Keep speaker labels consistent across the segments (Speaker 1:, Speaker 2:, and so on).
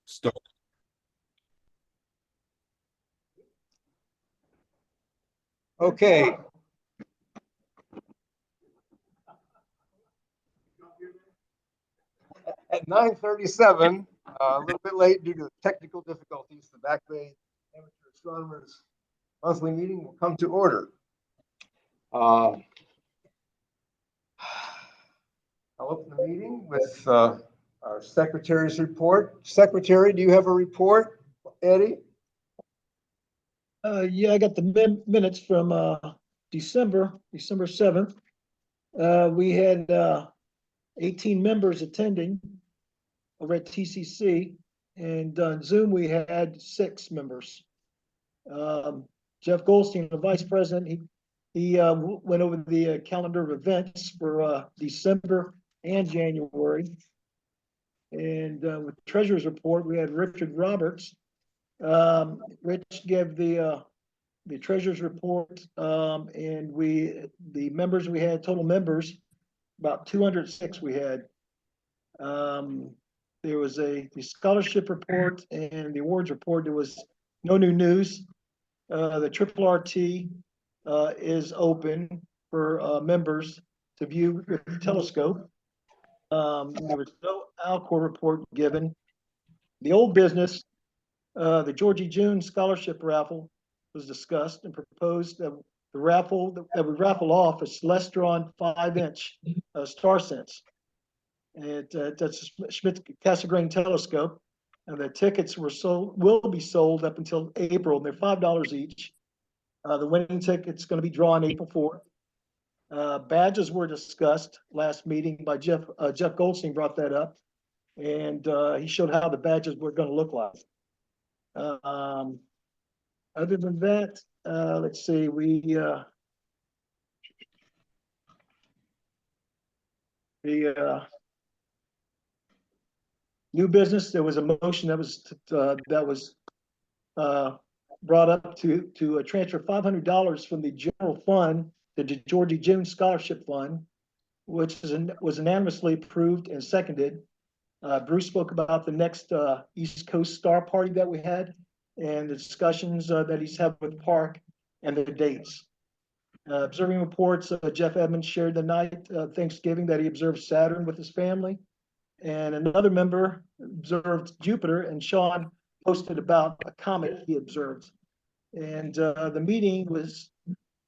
Speaker 1: Start.
Speaker 2: Okay. At 9:37, a little bit late due to technical difficulties, the Back Bay Amateur Astronomers monthly meeting will come to order. I'll open the meeting with our secretary's report. Secretary, do you have a report, Eddie?
Speaker 3: Yeah, I got the minutes from December 7th. We had 18 members attending over at TCC, and on Zoom we had 6 members. Jeff Goldstein, the vice president, he went over the calendar of events for December and January. And with the treasurer's report, we had Richard Roberts. Rich gave the treasurer's report, and the members we had, total members, about 206 we had. There was the scholarship report and the awards report. There was no new news. The Triple RT is open for members to view with the telescope. There was no Alcor report given. The old business, the Georgie June scholarship raffle was discussed and proposed that the raffle that we raffle off a Celestron 5-inch star sense. That's a Schmidt-Cassegrain telescope, and the tickets will be sold up until April. And they're $5 each. The winning ticket's going to be drawn April 4th. Badges were discussed last meeting by Jeff Goldstein brought that up, and he showed how the badges were going to look like. Other than that, let's see, new business, there was a motion that was brought up to transfer $500 from the general fund to the Georgie June Scholarship Fund, which was unanimously approved and seconded. Bruce spoke about the next East Coast Star Party that we had and the discussions that he's had with Park and the dates. Observing reports, Jeff Edmonds shared the night Thanksgiving that he observed Saturn with his family. And another member observed Jupiter, and Sean posted about a comet he observed. And the meeting was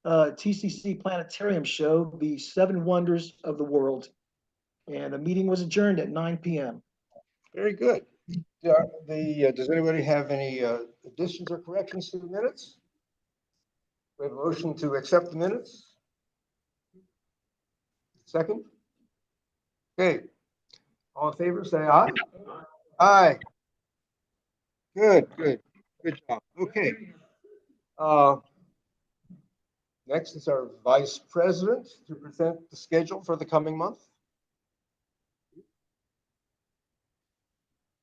Speaker 3: TCC Planetarium show, the 7 Wonders of the World. And the meeting was adjourned at 9 p.m.
Speaker 2: Very good. Does anybody have any additions or corrections to the minutes? We have a motion to accept the minutes. Second? Okay. All in favor, say aye. Aye. Good job. Okay. Next is our vice president to present the schedule for the coming month.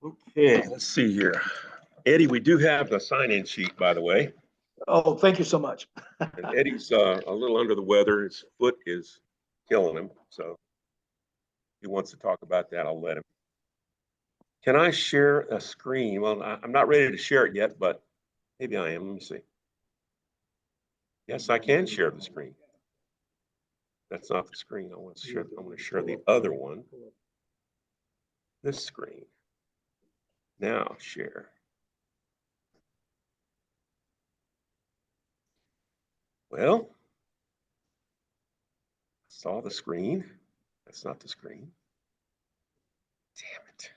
Speaker 1: Okay, let's see here. Eddie, we do have the sign-in sheet, by the way.
Speaker 3: Oh, thank you so much.
Speaker 1: And Eddie's a little under the weather. His foot is killing him. So if he wants to talk about that, I'll let him. Can I share a screen? Well, I'm not ready to share it yet, but maybe I am. Let me see. Yes, I can share the screen. That's not the screen I want to share. I want to share the other one. This screen. Now share. Well, saw the screen. That's not the screen. Damn it.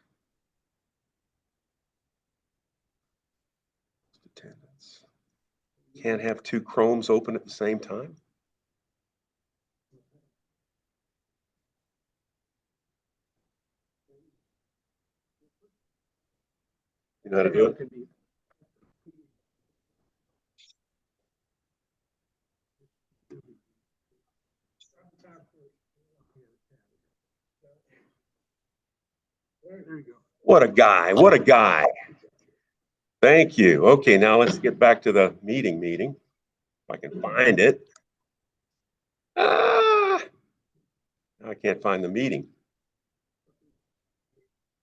Speaker 1: Attendance. Can't have 2 Chromes open at the same time. You know how to do it?
Speaker 2: There you go.
Speaker 1: What a guy. What a guy. Thank you. Okay, now let's get back to the meeting. If I can find it. Ah, I can't find the meeting.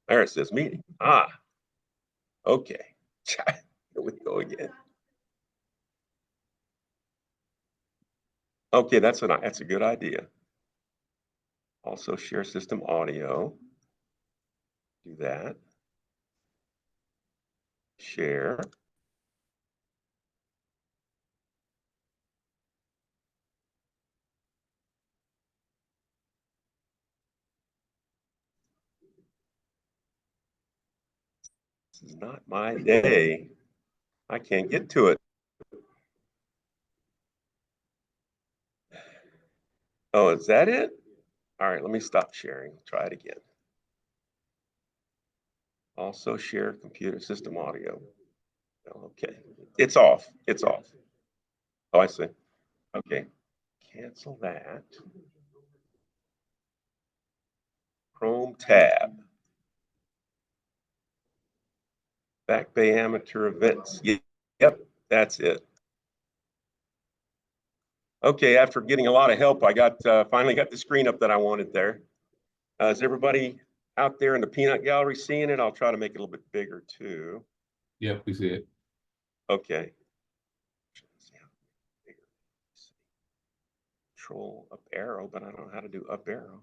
Speaker 1: There it says meeting. Ah, Okay, here we go again. Okay, that's a good idea. Also share system audio. Do that. Share. This is not my day. I can't get to it. Oh, is that it? All right, let me stop sharing. Try it again. Also share computer system audio. Okay, it's off. It's off. Oh, I see. Okay, cancel that. Chrome tab. Back Bay Amateur Events. Yep, that's it. Okay, after getting a lot of help, I got finally got the screen up that I wanted there. Is everybody out there in the peanut gallery seeing it? I'll try to make it a little bit bigger too.
Speaker 4: Yep, we see it.
Speaker 1: Okay. Control up arrow, but I don't know how to do up arrow.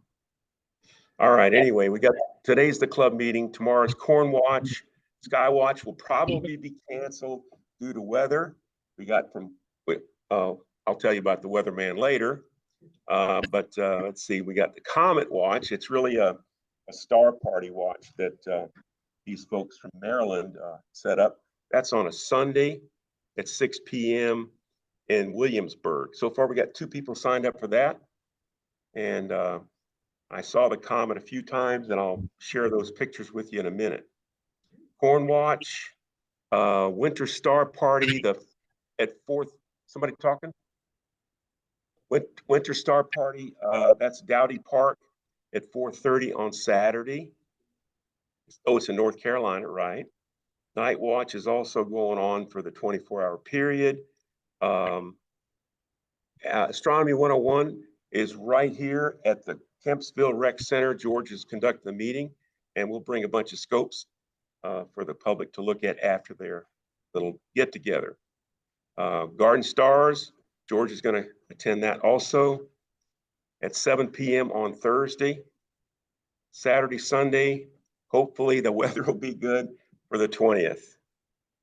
Speaker 1: All right, anyway, we got today's the club meeting. Tomorrow's Corn Watch. Sky Watch will probably be canceled due to weather. We got from, I'll tell you about the weatherman later. But let's see, we got the Comet Watch. It's really a star party watch that these folks from Maryland set up. That's on a Sunday at 6 p.m. in Williamsburg. So far, we got 2 people signed up for that. And I saw the comet a few times, and I'll share those pictures with you in a minute. Corn Watch, Winter Star Party, at 4th. Somebody talking? Winter Star Party, that's Dowdy Park at 4:30 on Saturday. Oh, it's in North Carolina, right? Night Watch is also going on for the 24-hour period. Astronomy 101 is right here at the Kempsville Rec Center. George is conducting the meeting, and we'll bring a bunch of scopes for the public to look at after their little get together. Garden Stars, George is going to attend that also at 7 p.m. on Thursday. Saturday, Sunday, hopefully the weather will be good for the 20th.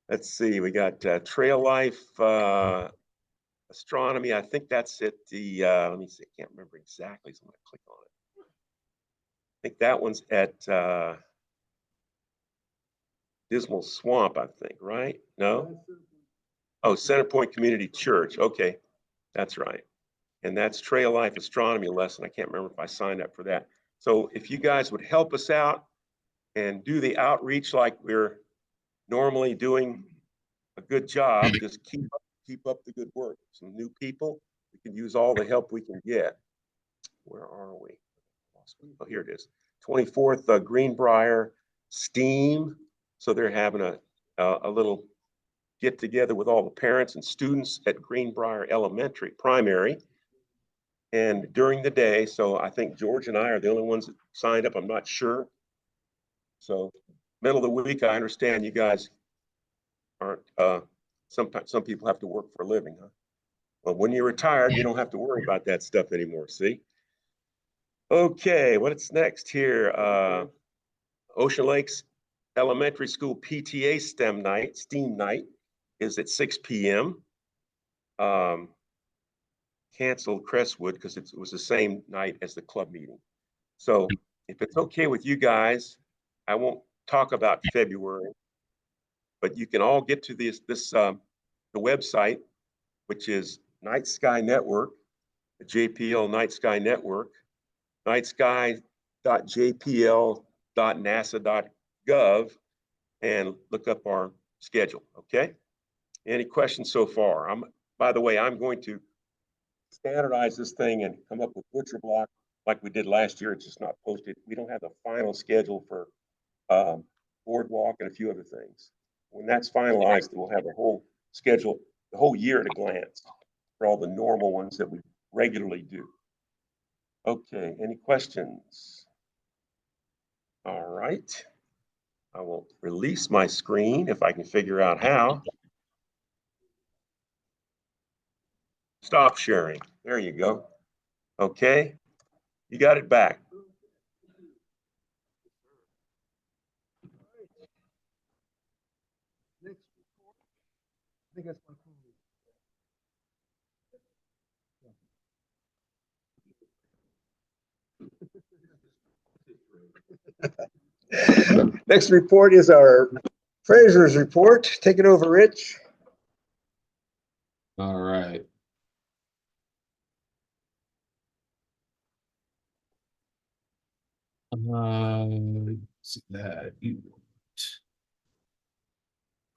Speaker 1: Let's see, we got Trail Life, Astronomy. I think that's at the, let me see, I can't remember exactly, so I'm gonna click on it. I think that one's at Dismal Swamp, I think, right? No? Oh, Centerpoint Community Church. Okay, that's right. And that's Trail Life Astronomy lesson. I can't remember if I signed up for that. So if you guys would help us out and do the outreach like we're normally doing a good job, just keep up the good work. Some new people, we can use all the help we can get. Where are we? Oh, here it is. 24th, Greenbrier STEAM. So they're having a little get together with all the parents and students at Greenbrier Elementary Primary. And during the day, so I think George and I are the only ones that signed up. I'm not sure. So middle of the week, I understand you guys aren't, sometimes some people have to work for a living, huh? Well, when you're retired, you don't have to worry about that stuff anymore, see? Okay, what's next here? Ocean Lakes Elementary School PTA STEM night, STEAM night is at 6 p.m. Canceled Crestwood because it was the same night as the club meeting. So if it's okay with you guys, I won't talk about February, but you can all get to the website, which is Night Sky Network, the JPL Night Sky Network, nightsky.jpl.nasa.gov, and look up our schedule, okay? Any questions so far? By the way, I'm going to standardize this thing and come up with butcher block like we did last year. It's just not posted. We don't have the final schedule for boardwalk and a few other things. When that's finalized, we'll have a whole schedule, the whole year at a glance for all the normal ones that we regularly do. Okay, any questions? All right. I will release my screen if I can figure out how. Stop sharing. There you go. Okay, you got it back.
Speaker 2: Next report. I think that's my phone. Next report is our treasurer's report. Take it over, Rich.
Speaker 4: All right. See that.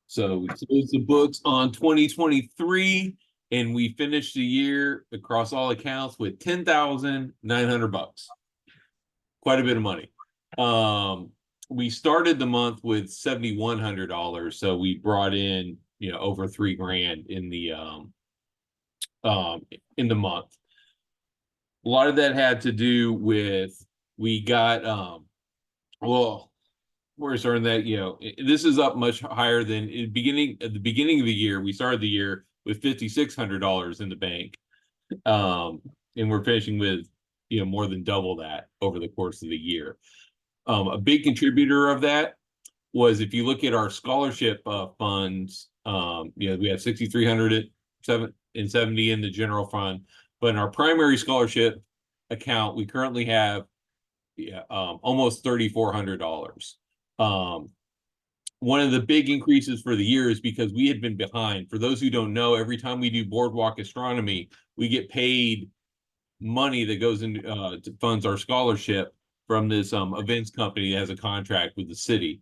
Speaker 4: So we closed the books on 2023, and we finished the year across all accounts with $10,900. Quite a bit of money. We started the month with $7,100, so we brought in over $3,000 in the month. A lot of that had to do with we got well, we're starting that this is up much higher than at the beginning of the year. We started the year with $5,600 in the bank, and we're finishing with more than double that over the course of the year. A big contributor of that was, if you look at our scholarship funds, we have 6,370 in the general fund, but in our primary scholarship account, we currently have almost $3,400. One of the big increases for the year is because we had been behind. For those who don't know, every time we do boardwalk astronomy, we get paid money that goes into to funds our scholarship from this events company that has a contract with the city.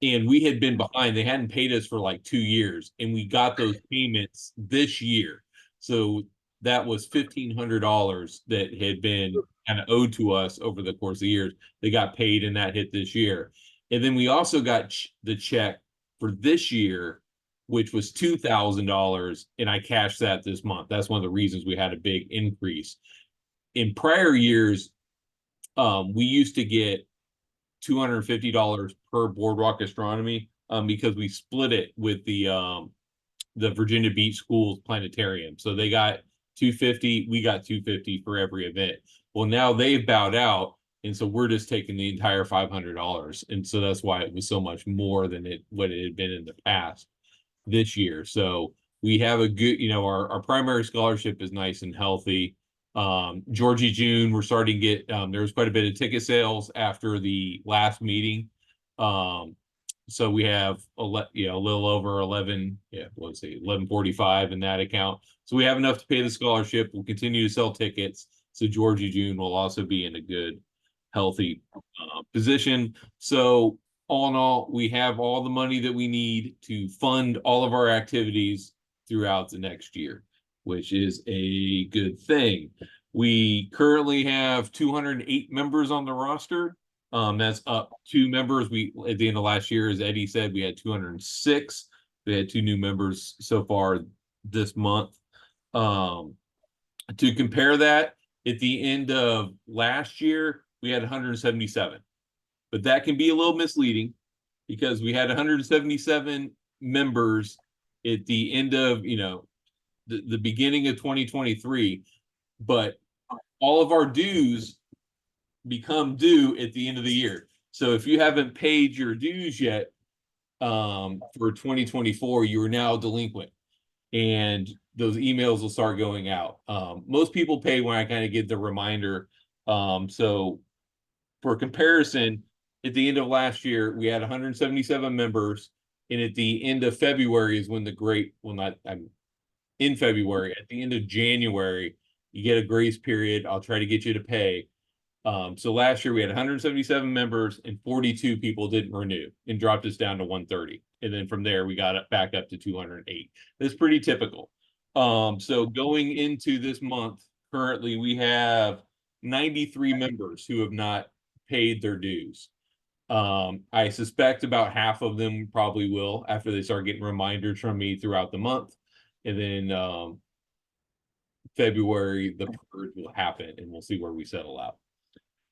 Speaker 4: And we had been behind. They hadn't paid us for like 2 years, and we got those payments this year. So that was $1,500 that had been kind of owed to us over the course of years. They got paid, and that hit this year. And then we also got the check for this year, which was $2,000, and I cashed that this month. That's one of the reasons we had a big increase. In prior years, we used to get $250 per boardwalk astronomy because we split it with the Virginia Beach Schools Planetarium. So they got $250, we got $250 for every event. Well, now they've bowed out, and so we're just taking the entire $500, and so that's why it was so much more than what it had been in the past this year. So we have a good, our primary scholarship is nice and healthy. Georgie June, we're starting to get there was quite a bit of ticket sales after the last meeting. So we have a little over 1145 in that account. So we have enough to pay the scholarship. We'll continue to sell tickets. So Georgie June will also be in a good, healthy position. So all in all, we have all the money that we need to fund all of our activities throughout the next year, which is a good thing. We currently have 208 members on the roster. That's up 2 members. At the end of last year, as Eddie said, we had 206. We had 2 new members so far this month. To compare that, at the end of last year, we had 177. But that can be a little misleading because we had 177 members at the end of, the beginning of 2023, but all of our dues become due at the end of the year. So if you haven't paid your dues yet for 2024, you are now delinquent, and those emails will start going out. Most people pay when I kind of give the reminder. So for comparison, at the end of last year, we had 177 members, and at the end of February is when in February, at the end of January, you get a grace period. I'll try to get you to pay. So last year we had 177 members, and 42 people didn't renew, and dropped us down to 130. And then from there, we got back up to 208. That's pretty typical. So going into this month, currently we have 93 members who have not paid their dues. I suspect about half of them probably will after they start getting reminders from me throughout the month. And then February, the purge will happen, and we'll see where we settle out.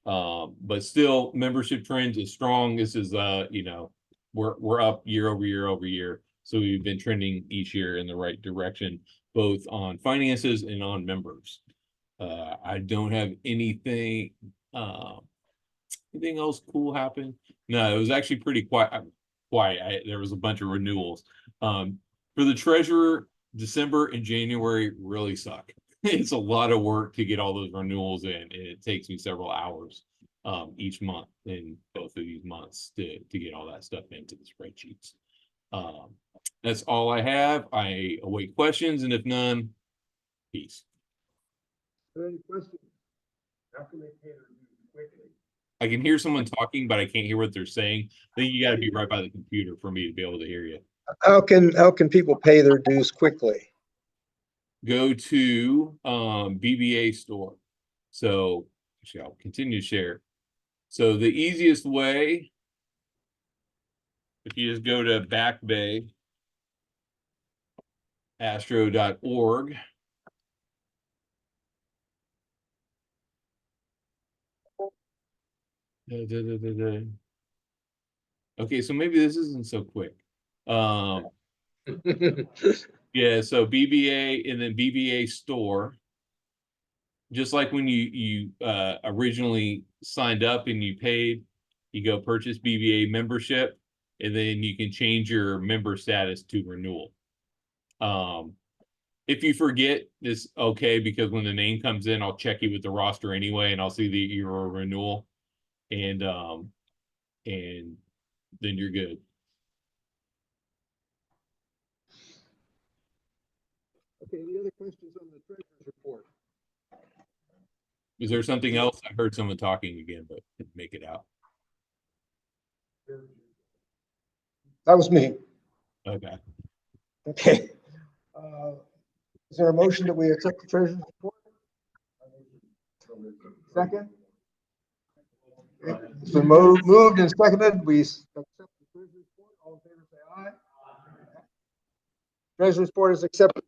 Speaker 4: But still, membership trends is strong. This is we're up year over year over year. So we've been trending each year in the right direction, both on finances and on members. I don't have anything else cool happen. No, it was actually pretty quiet. There was a bunch of renewals. For the treasurer, December and January really suck. It's a lot of work to get all those renewals in, and it takes me several hours each month in both of these months to get all that stuff into the spreadsheets. That's all I have. I await questions, and if none, peace.
Speaker 2: Any questions? How can they pay their dues quickly?
Speaker 4: I can hear someone talking, but I can't hear what they're saying. I think you got to be right by the computer for me to be able to hear you.
Speaker 2: How can people pay their dues quickly?
Speaker 4: Go to BBA store. So actually, I'll continue to share. So the easiest way, if you just go to backbayastro.org. Okay, so maybe this isn't so quick. Yeah, so BBA and then BBA store. Just like when you originally signed up and you paid, you go purchase BBA membership, and then you can change your member status to renewal. If you forget, it's okay, because when the name comes in, I'll check you with the roster anyway, and I'll see that you're a renewal, and then you're good.
Speaker 2: Okay, any other questions on the treasurer's report?
Speaker 4: Is there something else? I heard someone talking again, but didn't make it out.
Speaker 2: That was me.
Speaker 4: Okay.
Speaker 2: Okay. Is there a motion that we accept the treasurer's report? Second? Okay. It's been moved and seconded. We accept the treasurer's report. All in favor, say aye. Treasurer's report is accepted.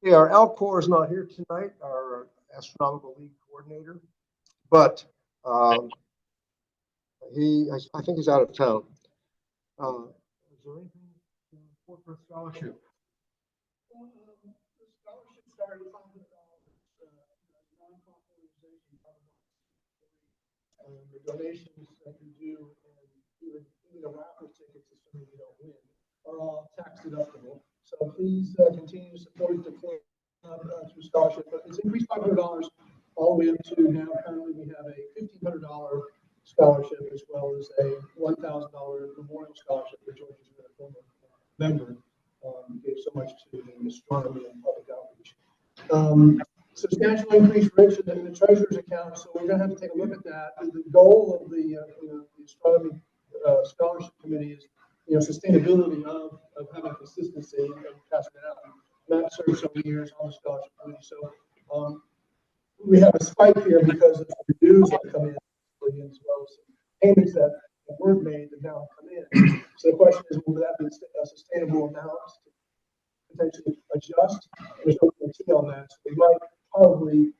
Speaker 2: Okay, our Alcor is not here tonight, our astronomical league coordinator, but I think he's out of town. Is there anything for scholarship?
Speaker 5: The scholarship started $500. Non-profit organization. The donations that you do, and even the raffle tickets, assuming you don't win, are all tax deductible. So please continue to support the club through scholarship. But it's increased $500 all the way up to now. Currently, we have a $1,500 scholarship, as well as a $1,000 memorial scholarship for George, who's been a former member. Gave so much to the astronomy and public outreach. Substantial increase, Rich, in the treasurer's account, so we're going to have to take a look at that. And the goal of the astronomy scholarship committee is, sustainability of having consistency and passing it out. Matt served so many years on the scholarship committee, so we have a spike here because of the dues that come in, as well as payments that weren't made that now come in. So the question is, will that be a sustainable amount to potentially adjust? There's no guarantee on that, so we might probably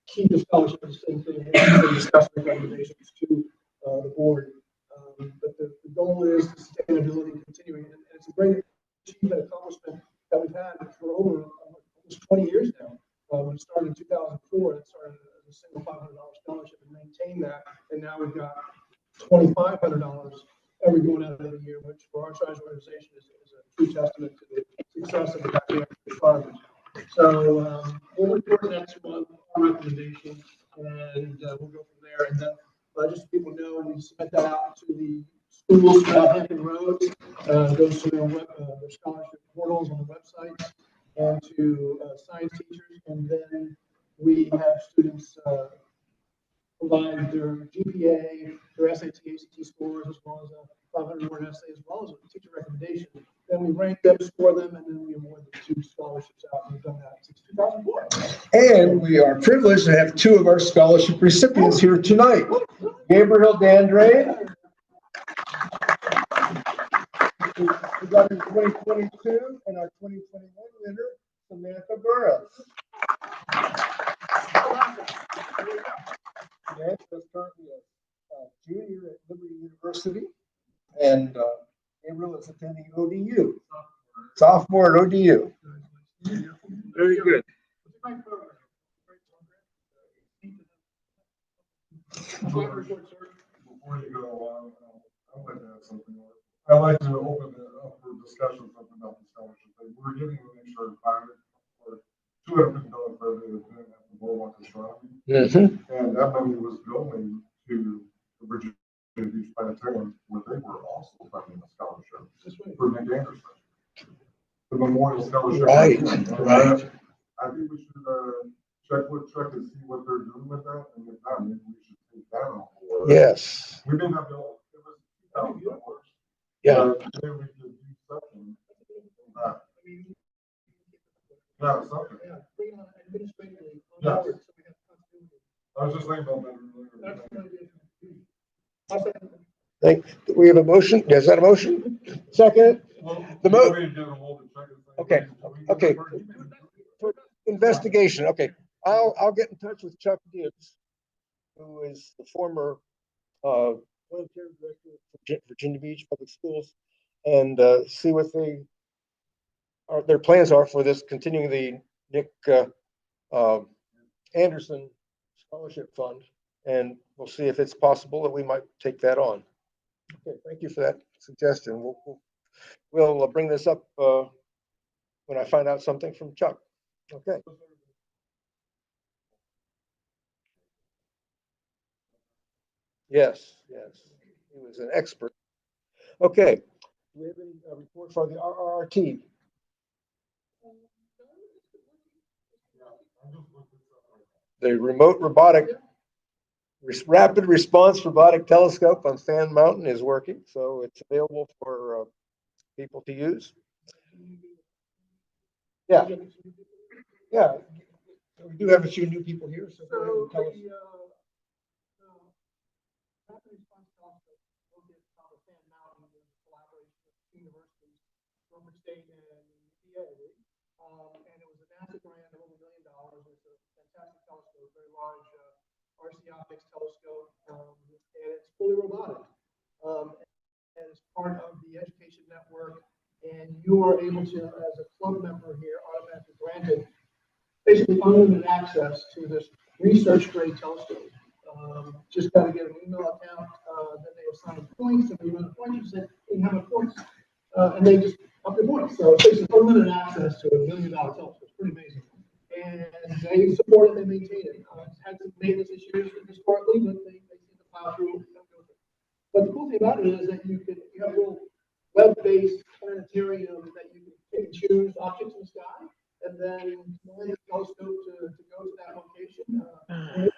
Speaker 5: keep the scholarship the same thing and discuss recommendations to the board. But the goal is sustainability continuing, and it's a great achievement, accomplishment that we've had for over almost 20 years now. When it started in 2004, it started as a single $500 scholarship and maintained that, and now we've got $2,500 every going out of the year, which for our size organization is a true testament to the success of the academic farmers. So we'll report next month our recommendation, and we'll go from there. And then just so people know, we submit that out to the schools throughout Hampton Roads, goes to their scholarship portals on the website, and to science teachers, and then we have students provide their GPA, their SAT, ACT scores, as well as a 500-word essay, as well as a teacher recommendation. Then we rank them, score them, and then we award them 2 scholarships out. And we've done that since 2004. And we are privileged to have 2 of our scholarship recipients here tonight. Gabriel Dandre, who got in 2022, and our 2021 winner, Samantha Burrows.
Speaker 2: Angela is currently a junior at Liberty University, and Gabriel is attending ODU. Sophomore at ODU. Very good.
Speaker 6: Before you go on, I'd like to have something. I'd like to open it up for discussion something about the scholarship. We're getting an insurance pilot for $250 for every event at the Boardwalk Astronomy. And that money was going to the Virginia Beach Planetarium, where they were also funding a scholarship for Nick Anderson. The memorial scholarship.
Speaker 2: Right.
Speaker 6: I think we should check and see what they're doing with that, and if not, maybe we should take that on board.
Speaker 2: Yes.
Speaker 6: We may not be able, it was $2,000.
Speaker 2: Yeah.
Speaker 6: Maybe we could do something. Yeah, something.
Speaker 5: Yeah, bring on administratively.
Speaker 6: Yes.
Speaker 5: So we have continuity.
Speaker 6: I was just thinking about that earlier.
Speaker 5: That's an idea. I'll second that.
Speaker 2: We have a motion. Is that a motion? Second?
Speaker 6: Well,
Speaker 2: The
Speaker 6: you
Speaker 2: mo-
Speaker 6: want me to get a hold and check it?
Speaker 2: Okay, okay. For investigation, okay. I'll get in touch with Chuck Gibbs, who is the former planetary director of Virginia Beach Public Schools, and see what their plans are for this, continuing the Nick Anderson Scholarship Fund, and we'll see if it's possible that we might take that on. Okay, thank you for that suggestion. We'll bring this up when I find out something from Chuck. Okay. Yes, he was an expert. Okay. Do we have any report for the RRT? The remote robotic rapid response robotic telescope on Fan Mountain is working, so it's available for people to use. Yeah. Yeah. We do have a few new people here, so go ahead and tell us.
Speaker 5: Rapid response telescope located on the Fan Mountain in collaboration with universities, Norfolk State and BBAA. And it was a NASA grant of over $1 million. It's a fantastic telescope, very large RC optics telescope, and it's fully robotic. And it's part of the education network. And you are able to, as a club member here, automatically granted basically unlimited access to this research grade telescope. Just got to get an email account, then they assign points, and when you run the points, you say, hey, how many points? And they just up your points. So it's basically unlimited access to $1 million telescope. It's pretty amazing. And they support it, they maintain it. It's had some maintenance issues historically, but they seem to plow through it. But the cool thing about it is that you have a little web-based planetarium that you can pick and choose objects in the sky, and then command the telescope to go to that location. And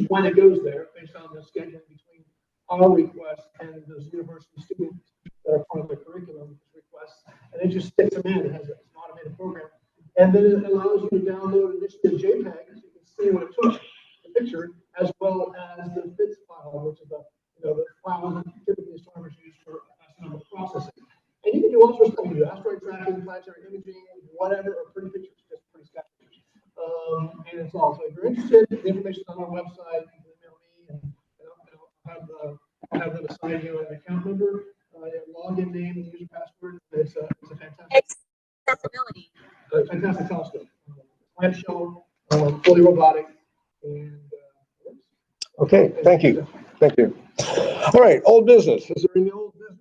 Speaker 5: when it goes there, based on the scheduling between our request and those university students that are part of the curriculum requests, and it just sticks them in. It has an automated program, and then it allows you to download initially a JPEG, so you can see what it took, the picture, as well as the FITS file, which is the file that typically astronomers use for astronomical processing. And you can do all sorts of stuff. You can do asteroid tracking, planetary imaging, whatever, or pretty pictures, just pretty sky pictures. And it's all. So if you're interested, the information is on our website. You can email me, and I'll have them assign you an account number, login name, and user password. It's a fantastic
Speaker 7: Accessibility.
Speaker 5: fantastic telescope. Clamshell, fully robotic, and
Speaker 2: Okay, thank you. Thank you. All right, old business. Is there any old business?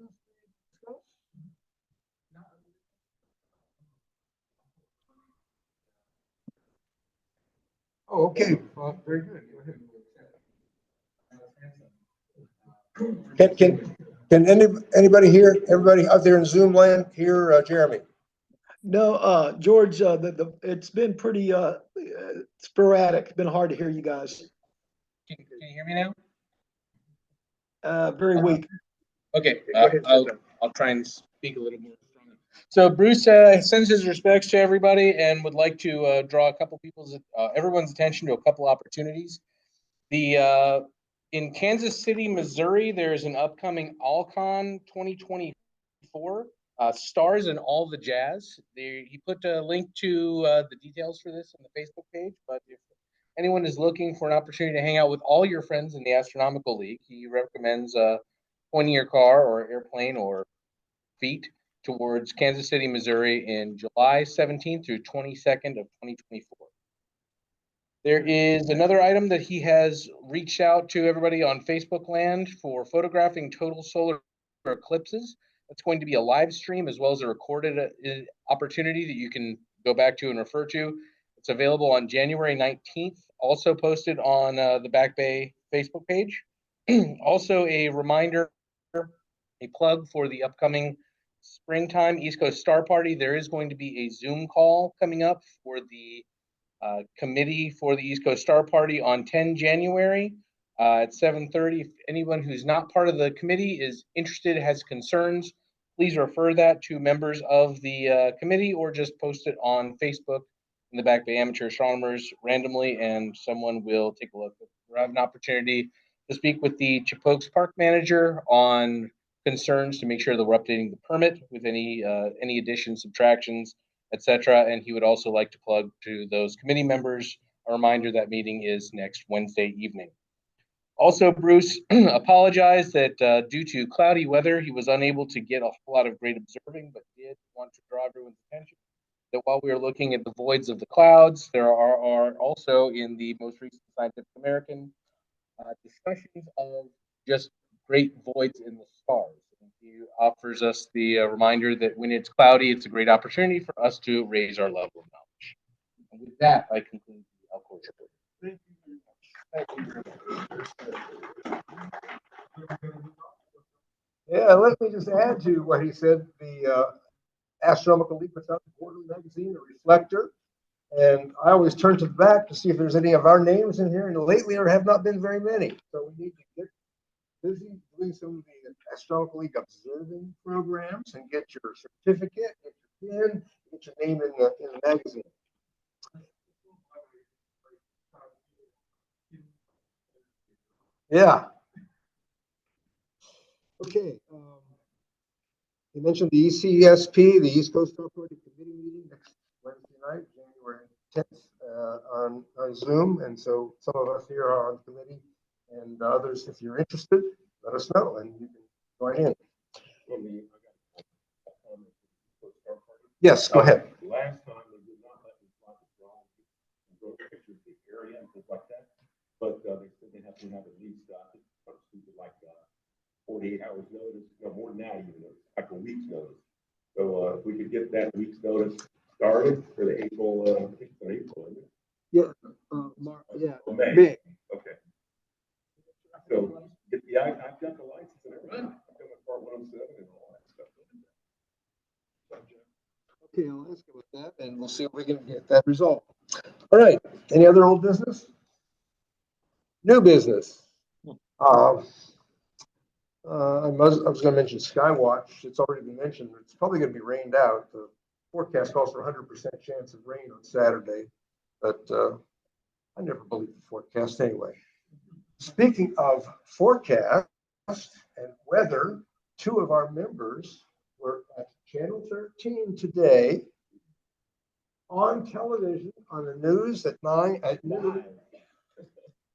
Speaker 2: Oh, okay. Very good. Go ahead. Can anybody hear, everybody out there in Zoom land hear Jeremy?
Speaker 3: No, George, it's been pretty sporadic. It's been hard to hear you guys.
Speaker 8: Can you hear me now?
Speaker 3: Very weak.
Speaker 8: Okay,
Speaker 2: Go ahead,
Speaker 8: I'll try and speak a little more strongly. So Bruce sends his respects to everybody and would like to draw a couple everyone's attention to a couple opportunities. In Kansas City, Missouri, there's an upcoming AllCon 2024. Stars and All the Jazz. He put a link to the details for this on the Facebook page, but if anyone is looking for an opportunity to hang out with all your friends in the Astronomical League, he recommends pointing your car or airplane or feet towards Kansas City, Missouri in July 17th through 22nd of 2024. There is another item that he has reached out to everybody on Facebook land for photographing total solar eclipses. That's going to be a live stream as well as a recorded opportunity that you can go back to and refer to. It's available on January 19th, also posted on the Back Bay Facebook page. Also a reminder, a plug for the upcoming springtime East Coast Star Party. There is going to be a Zoom call coming up for the committee for the East Coast Star Party on 10 January at 7:30. If anyone who's not part of the committee is interested, has concerns, please refer that to members of the committee or just post it on Facebook in the Back Bay Amateur Astronomers randomly, and someone will take a look. We'll have an opportunity to speak with the Chipokes Park manager on concerns to make sure that we're updating the permit with any additions, subtractions, etc. And he would also like to plug to those committee members a reminder that meeting is next Wednesday evening. Also, Bruce apologized that due to cloudy weather, he was unable to get a whole lot of great observing, but did want to draw everyone's attention that while we are looking at the voids of the clouds, there are also in the most recent Scientific American discussions of just great voids in the stars. And he offers us the reminder that when it's cloudy, it's a great opportunity for us to raise our level of knowledge. And with that, I conclude the Alcoa report.
Speaker 2: Thank you very much. Yeah, let me just add to what he said. The Astronomical League puts out the quarterly magazine, The Reflector. And I always turn to the back to see if there's any of our names in here. And lately there have not been very many. So we need to get busy doing some of the Astronomical League observing programs and get your certificate, get your pin, get your name in the magazine. Yeah. Okay. You mentioned the ECSP, the East Coast Star Party Committee meeting next Wednesday night, January 10th, on Zoom. And so some of us here are on committee, and others, if you're interested, let us know and you can join in. Yes, go ahead.
Speaker 1: Last time they did not let me fly the drone and go pictures of the area and things like that. But they said they have to have at least like 48 hours notice, no more than that, even like a week's notice. So if we could get that week's notice started for the April, I think it's in April, isn't it?
Speaker 2: Yeah,
Speaker 1: May. Okay. So I've got the license and everything. I've got my part 107 and all that stuff.
Speaker 2: Okay, I'll ask about that and we'll see if we can get that result. All right. Any other old business? New business. I was going to mention Skywatch. It's already been mentioned. It's probably going to be rained out. The forecast calls for 100% chance of rain on Saturday, but I never believe the forecast anyway. Speaking of forecast and weather, two of our members were at Channel 13 today on television on the news at 9 at noon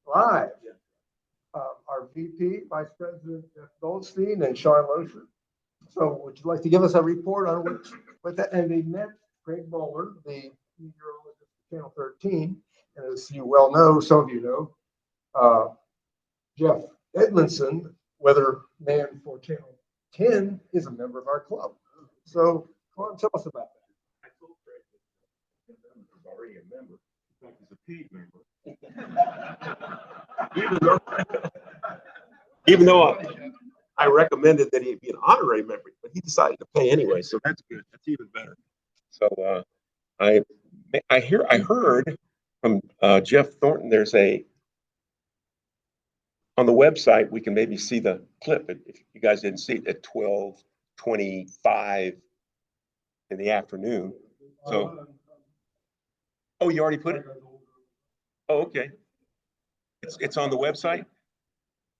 Speaker 2: live. Our VP, Vice President Jeff Goldstein, and Sean Loescher. So would you like to give us a report on what that? And they met Craig Bowler, the meteorologist at Channel 13. And as you well know, some of you know, Jeff Edmondson, weather man for Channel 10, is a member of our club. So come on, tell us about that.
Speaker 1: I told Craig that he's already a member. In fact, he's a paid member. Even though I recommended that he be an honorary member, but he decided to pay anyway, so that's good. That's even better. So I heard from Jeff Thornton. There's on the website we can maybe see the clip if you guys didn't see it at 12:25 in the afternoon. So, oh, you already put it? Oh, okay. It's on the website.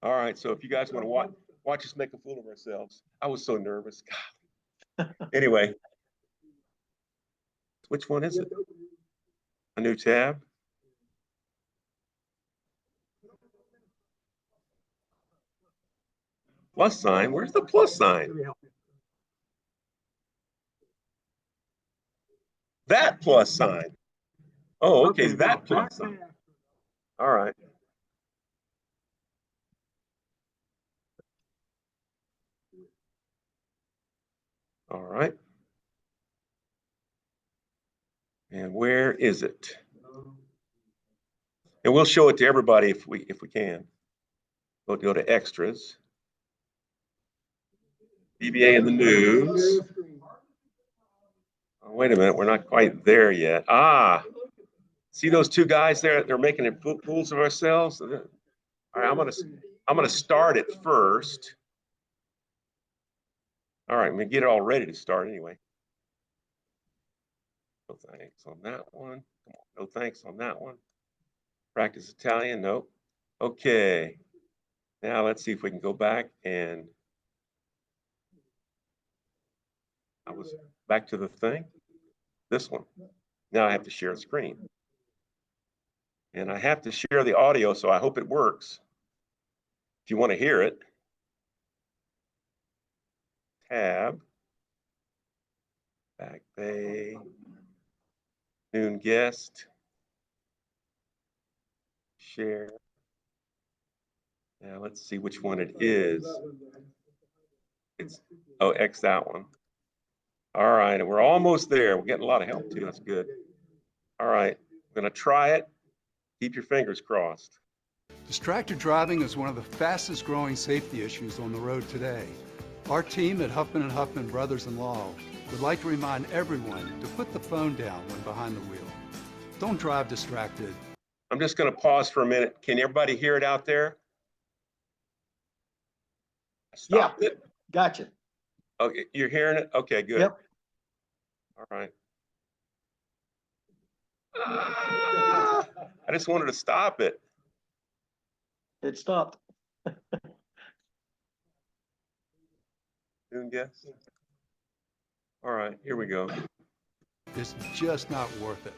Speaker 1: All right. So if you guys want to watch us make a fool of ourselves, I was so nervous. God. Anyway, which one is it? A new tab. Plus sign, where's the plus sign? That plus sign. Oh, okay, that plus sign. All right. All right. And where is it? And we'll show it to everybody if we can. We'll go to extras. BBA in the news. Oh, wait a minute, we're not quite there yet. Ah, see those two guys there? They're making it fools of ourselves. All right, I'm gonna start it first. All right, I'm gonna get it all ready to start anyway. No thanks on that one. Come on, no thanks on that one. Practice Italian, nope. Okay. Now let's see if we can go back and I was back to the thing. This one. Now I have to share a screen. And I have to share the audio, so I hope it works. If you want to hear it, tab, Back Bay, noon guest, share. Now let's see which one it is. It's, oh, X that one. All right, and we're almost there. We're getting a lot of help too, that's good. All right, I'm gonna try it. Keep your fingers crossed.
Speaker 7: Distracted driving is one of the fastest growing safety issues on the road today. Our team at Huffman & Huffman Brothers-in-Law would like to remind everyone to put the phone down when behind the wheel. Don't drive distracted.
Speaker 1: I'm just gonna pause for a minute. Can everybody hear it out there? Stopped it?
Speaker 3: Gotcha.
Speaker 1: Okay, you're hearing it? Okay, good.
Speaker 3: Yep.
Speaker 1: All right. I just wanted to stop it.
Speaker 3: It stopped.
Speaker 1: Noon guess. All right, here we go.
Speaker 7: It's just not worth it.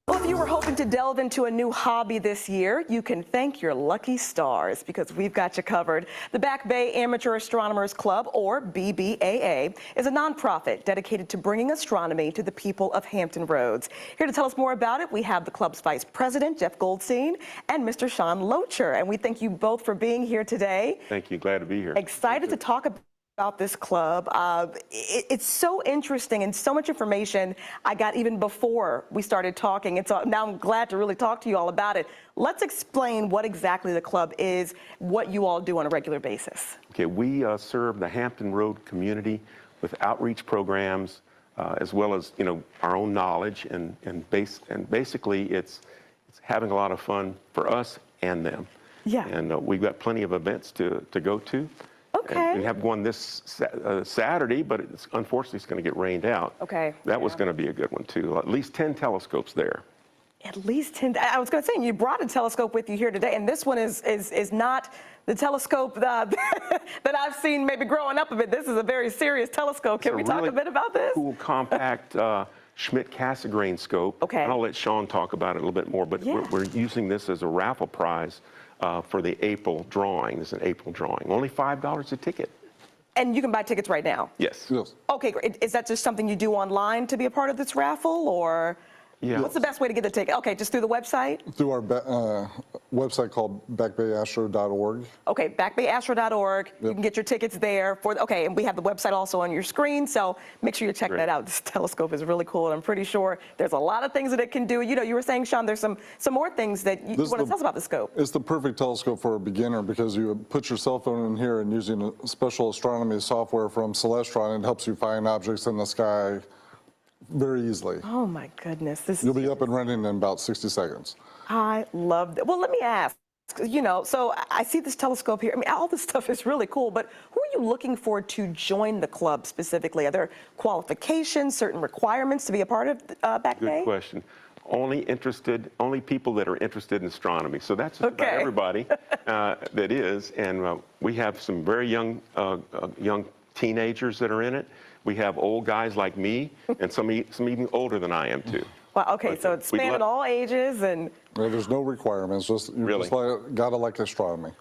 Speaker 9: Well, if you were hoping to delve into a new hobby this year, you can thank your lucky stars because we've got you covered. The Back Bay Amateur Astronomers Club, or BBAA, is a nonprofit dedicated to bringing astronomy to the people of Hampton Roads. Here to tell us more about it, we have the club's vice president, Jeff Goldstein, and Mr. Sean Locher. And we thank you both for being here today.
Speaker 1: Thank you, glad to be here.
Speaker 9: Excited to talk about this club. It's so interesting and so much information I got even before we started talking. And so now I'm glad to really talk to you all about it. Let's explain what exactly the club is, what you all do on a regular basis.
Speaker 1: Okay, we serve the Hampton Road community with outreach programs, as well as, you know, our own knowledge, and basically it's having a lot of fun for us and them.
Speaker 9: Yeah.
Speaker 1: And we've got plenty of events to go to.
Speaker 9: Okay.
Speaker 1: And we have one this Saturday, but unfortunately it's going to get rained out.
Speaker 9: Okay.
Speaker 1: That was going to be a good one too. At least 10 telescopes there.
Speaker 9: At least 10. I was going to say, you brought a telescope with you here today, and this one is not the telescope that I've seen maybe growing up a bit. This is a very serious telescope. Can we talk a bit about this?
Speaker 1: Cool, compact Schmidt-Cassegrain scope.
Speaker 9: Okay.
Speaker 1: And I'll let Sean talk about it a little bit more, but
Speaker 9: Yeah.
Speaker 1: we're using this as a raffle prize for the April drawing. It's an April drawing. Only $5 a ticket.
Speaker 9: And you can buy tickets right now?
Speaker 1: Yes.
Speaker 6: Yes.
Speaker 9: Okay, great. Is that just something you do online to be a part of this raffle, or
Speaker 1: Yeah.
Speaker 9: what's the best way to get the ticket? Okay, just through the website?
Speaker 6: Through our website called backbayastro.org.
Speaker 9: Okay, backbayastro.org. You can get your tickets there. Okay, and we have the website also on your screen, so make sure you check that out. This telescope is really cool, and I'm pretty sure there's a lot of things that it can do. You know, you were saying, Sean, there's some more things that you want to tell us about the scope.
Speaker 6: It's the perfect telescope for a beginner because you put your cell phone in here and using a special astronomy software from Celestron, it helps you find objects in the sky very easily.
Speaker 9: Oh my goodness.
Speaker 6: You'll be up and running in about 60 seconds.
Speaker 9: I love that. Well, let me ask, you know, so I see this telescope here. I mean, all this stuff is really cool, but who are you looking for to join the club specifically? Are there qualifications, certain requirements to be a part of Back Bay?
Speaker 1: Good question. Only people that are interested in astronomy. So that's just about everybody that is. And we have some very young teenagers that are in it. We have old guys like me, and some even older than I am too.
Speaker 9: Well, okay, so it's spanning all ages, and
Speaker 6: There's no requirements, just you
Speaker 1: Really?
Speaker 6: just gotta like astronomy.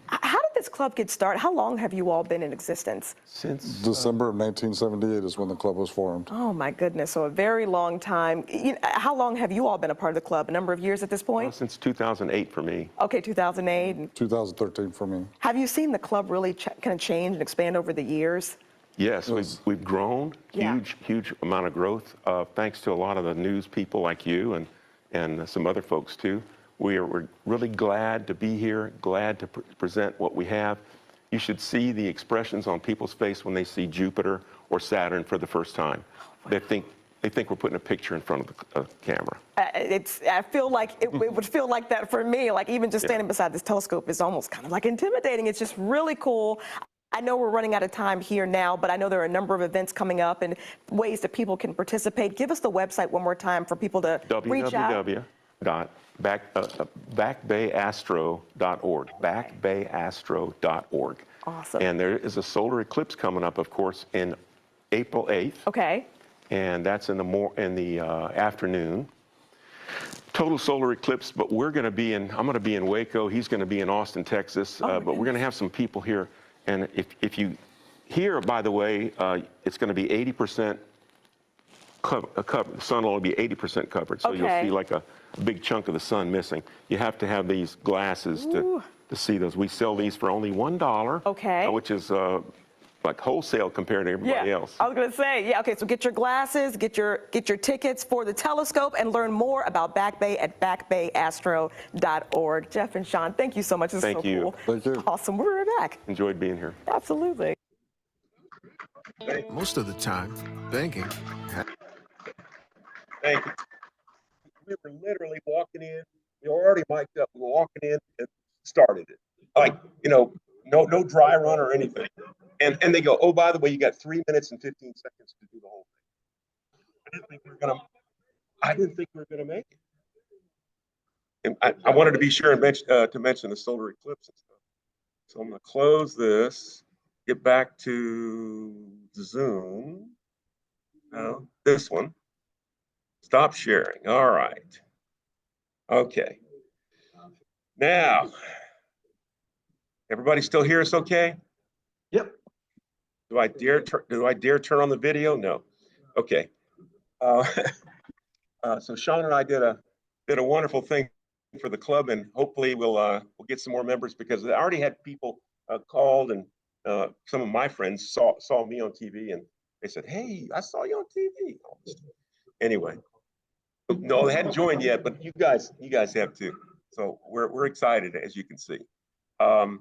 Speaker 9: how did this club get started? How long have you all been in existence?
Speaker 1: Since
Speaker 10: December of 1978 is when the club was formed.
Speaker 9: Oh my goodness, so a very long time. How long have you all been a part of the club? A number of years at this point?
Speaker 1: since 2008 for me.
Speaker 9: Okay, 2008.
Speaker 10: 2013 for me.
Speaker 9: Have you seen the club really kind of change and expand over the years?
Speaker 1: Yes,
Speaker 10: Yes.
Speaker 1: we've grown,
Speaker 9: Yeah.
Speaker 1: huge amount of growth, thanks to a lot of the news people like you and some other folks too. We're really glad to be here, glad to present what we have. You should see the expressions on people's face when they see Jupiter or Saturn for the first time. They think we're putting a picture in front of the camera.
Speaker 9: I feel like it would feel like that for me. Like even just standing beside this telescope is almost kind of like intimidating. It's just really cool. I know we're running out of time here now, but I know there are a number of events coming up and ways that people can participate. Give us the website one more time for people to reach out.
Speaker 1: www.backbayastro.org, backbayastro.org.
Speaker 9: Awesome.
Speaker 1: And there is a solar eclipse coming up, of course, in April 8th.
Speaker 9: Okay.
Speaker 1: And that's in the afternoon. Total solar eclipse, but I'm going to be in Waco. He's going to be in Austin, Texas. But we're going to have some people here. And if you here, by the way, it's going to be 80% covered. The sun will only be 80% covered. So you'll see like a big chunk of the sun missing. You have to have these glasses to see those. We sell these for only $1.
Speaker 9: Okay.
Speaker 1: Which is like wholesale compared to everybody else.
Speaker 9: I was gonna say, okay, so get your glasses, get your tickets for the telescope, and learn more about Back Bay at backbayastro.org. Jeff and Sean, thank you so much. This is so cool.
Speaker 10: Thank you.
Speaker 9: Awesome. We'll be right back.
Speaker 1: Enjoyed being here.
Speaker 9: Absolutely.
Speaker 11: Most of the time, banking.
Speaker 1: Thank you. We were literally walking in. We were already mic'd up. We were walking in and started it. Like, no dry run or anything. And they go, oh, by the way, you got 3 minutes and 15 seconds to do the whole thing. I didn't think we were gonna make it. And I wanted to be sure and mention the solar eclipse and stuff. So I'm gonna close this, get back to Zoom. No, this one. Stop sharing. All right. Okay. Now, everybody still hear us okay?
Speaker 2: Yep.
Speaker 1: Do I dare turn on the video? No. Okay. So Sean and I did a wonderful thing for the club, and hopefully we'll get some more members, because I already had people called, and some of my friends saw me on TV, and they said, "Hey, I saw you on TV." Anyway, no, they hadn't joined yet, but you guys have too. So we're excited, as you can see. I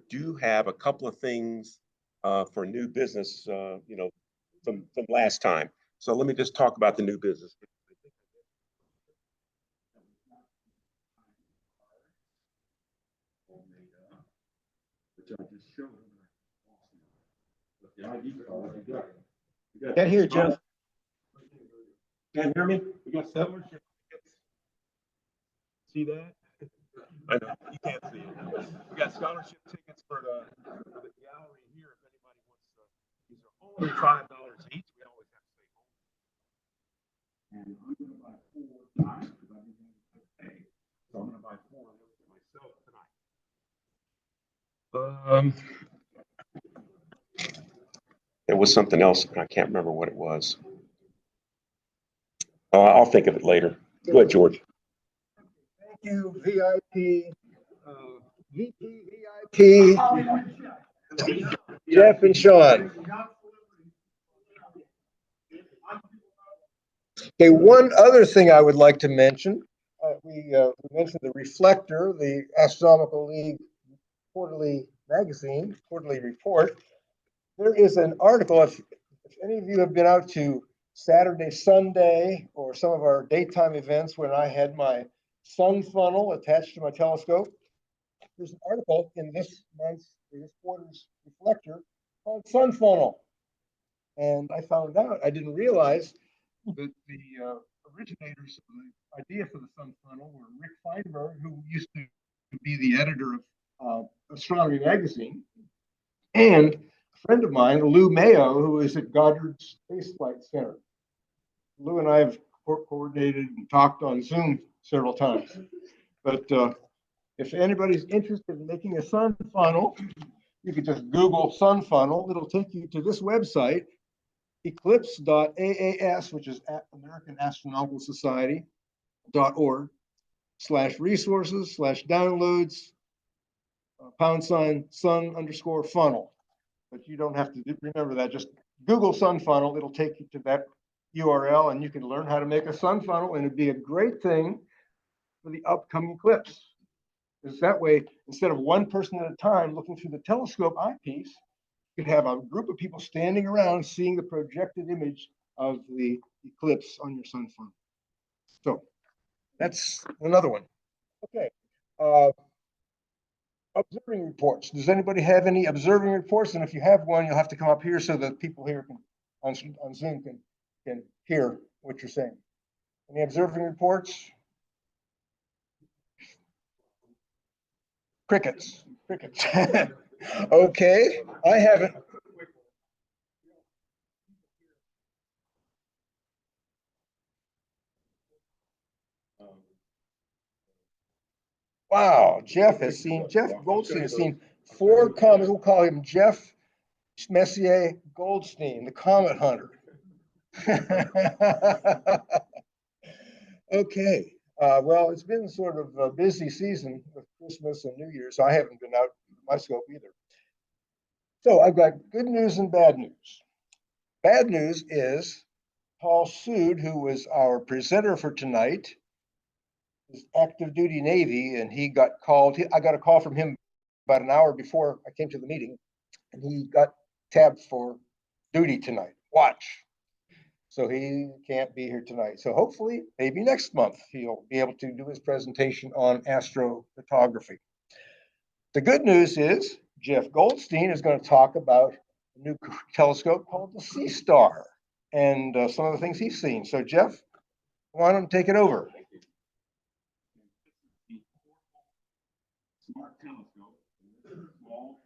Speaker 1: do have a couple of things for new business, from last time. So let me just talk about the new business.
Speaker 2: Can't hear you, Jeff.
Speaker 1: Can't hear me? We got scholarship tickets. See that? I know, you can't see it. We got scholarship tickets for the gallery here. If anybody wants to, these are only $5 each. We always have to stay home. And I'm gonna buy 4 tonight because I didn't have to pay. So I'm gonna buy 4 of those myself tonight. There was something else, and I can't remember what it was. I'll think of it later. Go ahead, George.
Speaker 2: Thank you, VIP, VP, VIP, Jeff and Sean. Okay, one other thing I would like to mention, we mentioned the Reflector, the Astronomical League quarterly magazine, quarterly report. There is an article, if any of you have been out to Saturday, Sunday, or some of our daytime events when I had my sun funnel attached to my telescope, there's an article in this quarter's Reflector called Sun Funnel. And I found out, I didn't realize that the originators of the idea for the sun funnel were Rick Feinberg, who used to be the editor of Astronomy Magazine, and a friend of mine, Lou Mayo, who is at Goddard Space Flight Center. Lou and I have coordinated and talked on Zoom several times. But If anybody's interested in making a sun funnel, you could just Google sun funnel. It'll take you to this website, eclipse.aas, which is at American Astronomical Society.org/resources/downloads #sun_funnel. But you don't have to remember that. Just Google sun funnel. It'll take you to that URL and you can learn how to make a sun funnel, and it'd be a great thing for the upcoming eclipse. Because that way, instead of one person at a time looking through the telescope eyepiece, you could have a group of people standing around seeing the projected image of the eclipse on your sun funnel. So that's another one. Okay. Observing reports. Does anybody have any observing reports? And if you have one, you'll have to come up here so that people here can on Zoom can hear what you're saying. Any observing reports? Crickets. Okay, I haven't. Wow, Jeff Goldstein has seen 4 comets. We'll call him Jeff Messier Goldstein, the comet hunter. Okay. Well, it's been sort of a busy season with Christmas and New Year's. So I haven't been out of my scope either. So I've got good news and bad news. Bad news is Paul Sood, who was our presenter for tonight, is active duty Navy, and he got called. I got a call from him about an hour before I came to the meeting, and he got tabbed for duty tonight. Watch. So he can't be here tonight. So hopefully, maybe next month, he'll be able to do his presentation on astrophotography. The good news is Jeff Goldstein is going to talk about a new telescope called the SeeStar and some of the things he's seen. So Jeff, why don't you take it over?
Speaker 1: Smart telescope, small,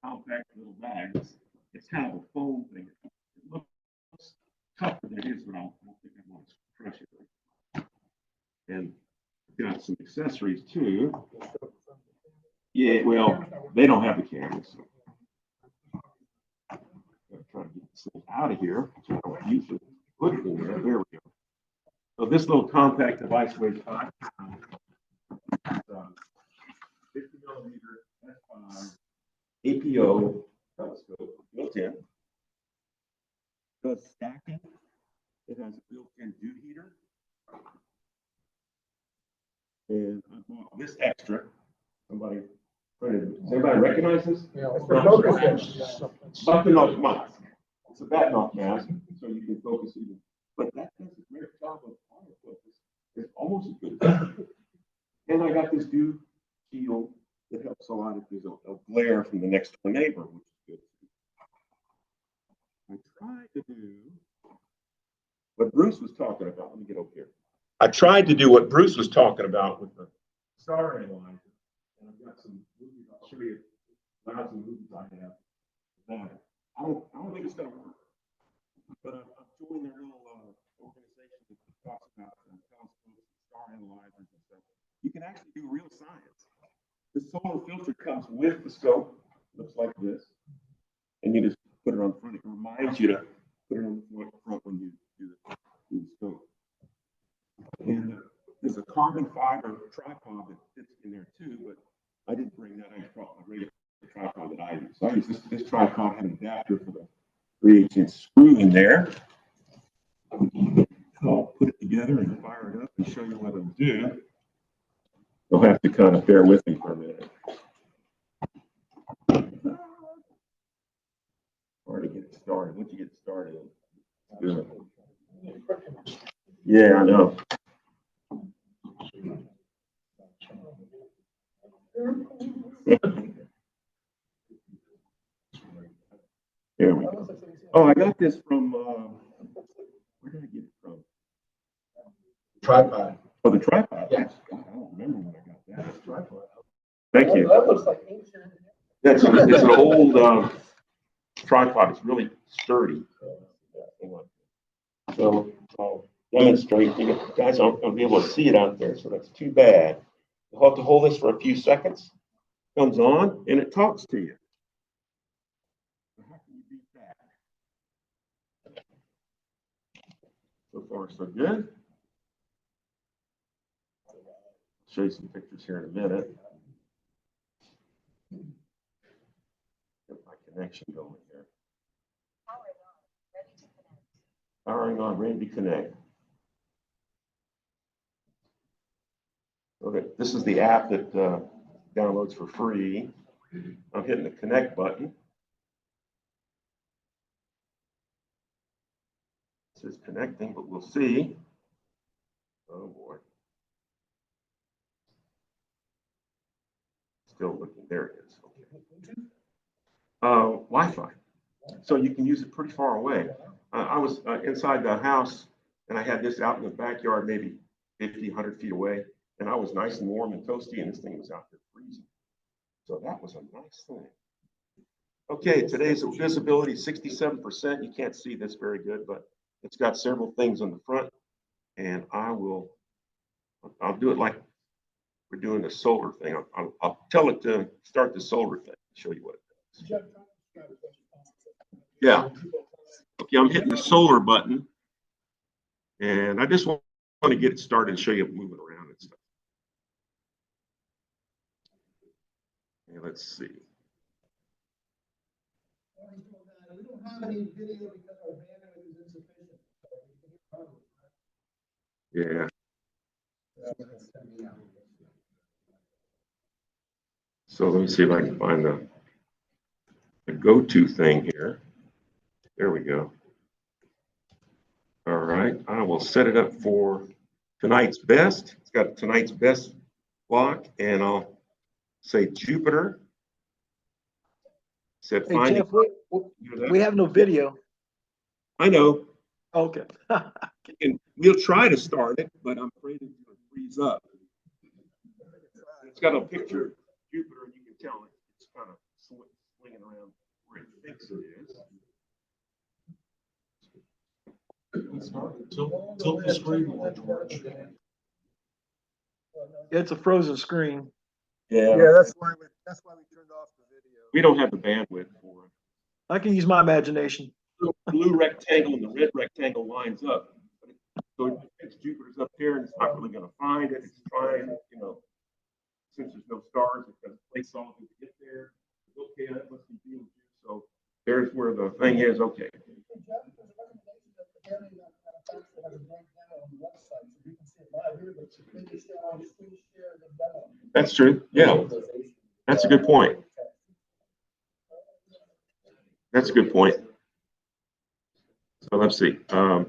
Speaker 1: compact little bags. It's kind of a foam thing. It looks tougher than it is, but I don't think I want to crush it. And got some accessories too. Yeah, well, they don't have the cameras. So. I'm trying to get this thing out of here. So I don't use it. Put it in there. There we go. So this little compact device weighs 5 pounds. 50mm f5 APO telescope built in. Does stacking. It has a built-in dew heater. And I bought this extra. Somebody printed it. Does anybody recognize this?
Speaker 5: Yeah.
Speaker 1: Something off mask. It's a bat knock mask, so you can focus even. But that does a great job of autofocus. It's almost as good. And I got this dew shield that helps a lot if there's a glare from the next door neighbor, which is good. I tried to do what Bruce was talking about. Let me get over here. I tried to do what Bruce was talking about with the star analyzer. And I've got some movies. I'll show you lots of movies I have. I don't think it's going to work. But I've joined their little organization that talks about telescopes, star analyzers, and stuff. You can actually do real science. The solar filter comes with the scope. Looks like this. And you just put it on the front. It reminds you to put it on the front when you do the scope. And there's a carbon fiber tripod that fits in there too, but I didn't bring that. I just brought my regular tripod that I use. So I use this tripod, had an adapter for the 3/8" screw in there. I'll put it together and fire it up and show you what it'll do. You'll have to kind of bear with me for a minute. Hard to get started. Once you get started, it's good. Yeah, I know. There we go. Oh, I got this from, where did I get it from?
Speaker 2: Tripod.
Speaker 1: Oh, the tripod?
Speaker 2: Yes.
Speaker 1: I don't remember when I got that.
Speaker 2: Tripod.
Speaker 1: Thank you.
Speaker 5: That looks like ancient.
Speaker 1: It's an old tripod. It's really sturdy. So I'll demonstrate. You guys aren't going to be able to see it out there, so that's too bad. You'll have to hold this for a few seconds. Comes on and it talks to you. How can you beat that? So far, so good. Show you some pictures here in a minute. Get my connection going here. Powering on, ready to connect. Okay, this is the app that downloads for free. I'm hitting the connect button. It says connecting, but we'll see. Oh boy. Still looking, there it is. Okay. Wi-Fi. So you can use it pretty far away. I was inside the house and I had this out in the backyard, maybe 50, 100 feet away. And I was nice and warm and toasty and this thing was out there freezing. So that was a nice thing. Okay, today's visibility is 67%. You can't see this very good, but it's got several things on the front. And I'll do it like we're doing the solar thing. I'll tell it to start the solar thing, show you what it does. Yeah. Okay, I'm hitting the solar button. And I just want to get it started and show you moving around and stuff. Okay, let's see.
Speaker 5: We don't have any video because our bandwidth is insufficient.
Speaker 1: Yeah. So let me see if I can find the go-to thing here. There we go. All right, I will set it up for tonight's best. It's got tonight's best block, and I'll say Jupiter. Said
Speaker 3: Hey,
Speaker 1: find.
Speaker 3: Jeff, we have no video.
Speaker 1: I know.
Speaker 3: Okay.
Speaker 1: And we'll try to start it, but I'm afraid it's going to freeze up. It's got a picture of Jupiter, and you can tell it's kind of swinging around where it thinks it is.
Speaker 6: Tilt the screen more, George.
Speaker 3: It's a frozen screen.
Speaker 1: Yeah,
Speaker 2: that's why we turned off the video.
Speaker 1: we don't have the bandwidth for it.
Speaker 3: I can use my imagination.
Speaker 1: The blue rectangle and the red rectangle lines up. So it thinks Jupiter's up there, and it's not really going to find it. It's trying, since there's no stars, it's going to place something to get there. Okay, that must be Betelgeuse. So there's where the thing is. Okay. That's true. Yeah, that's a good point. That's a good point. So let's see. I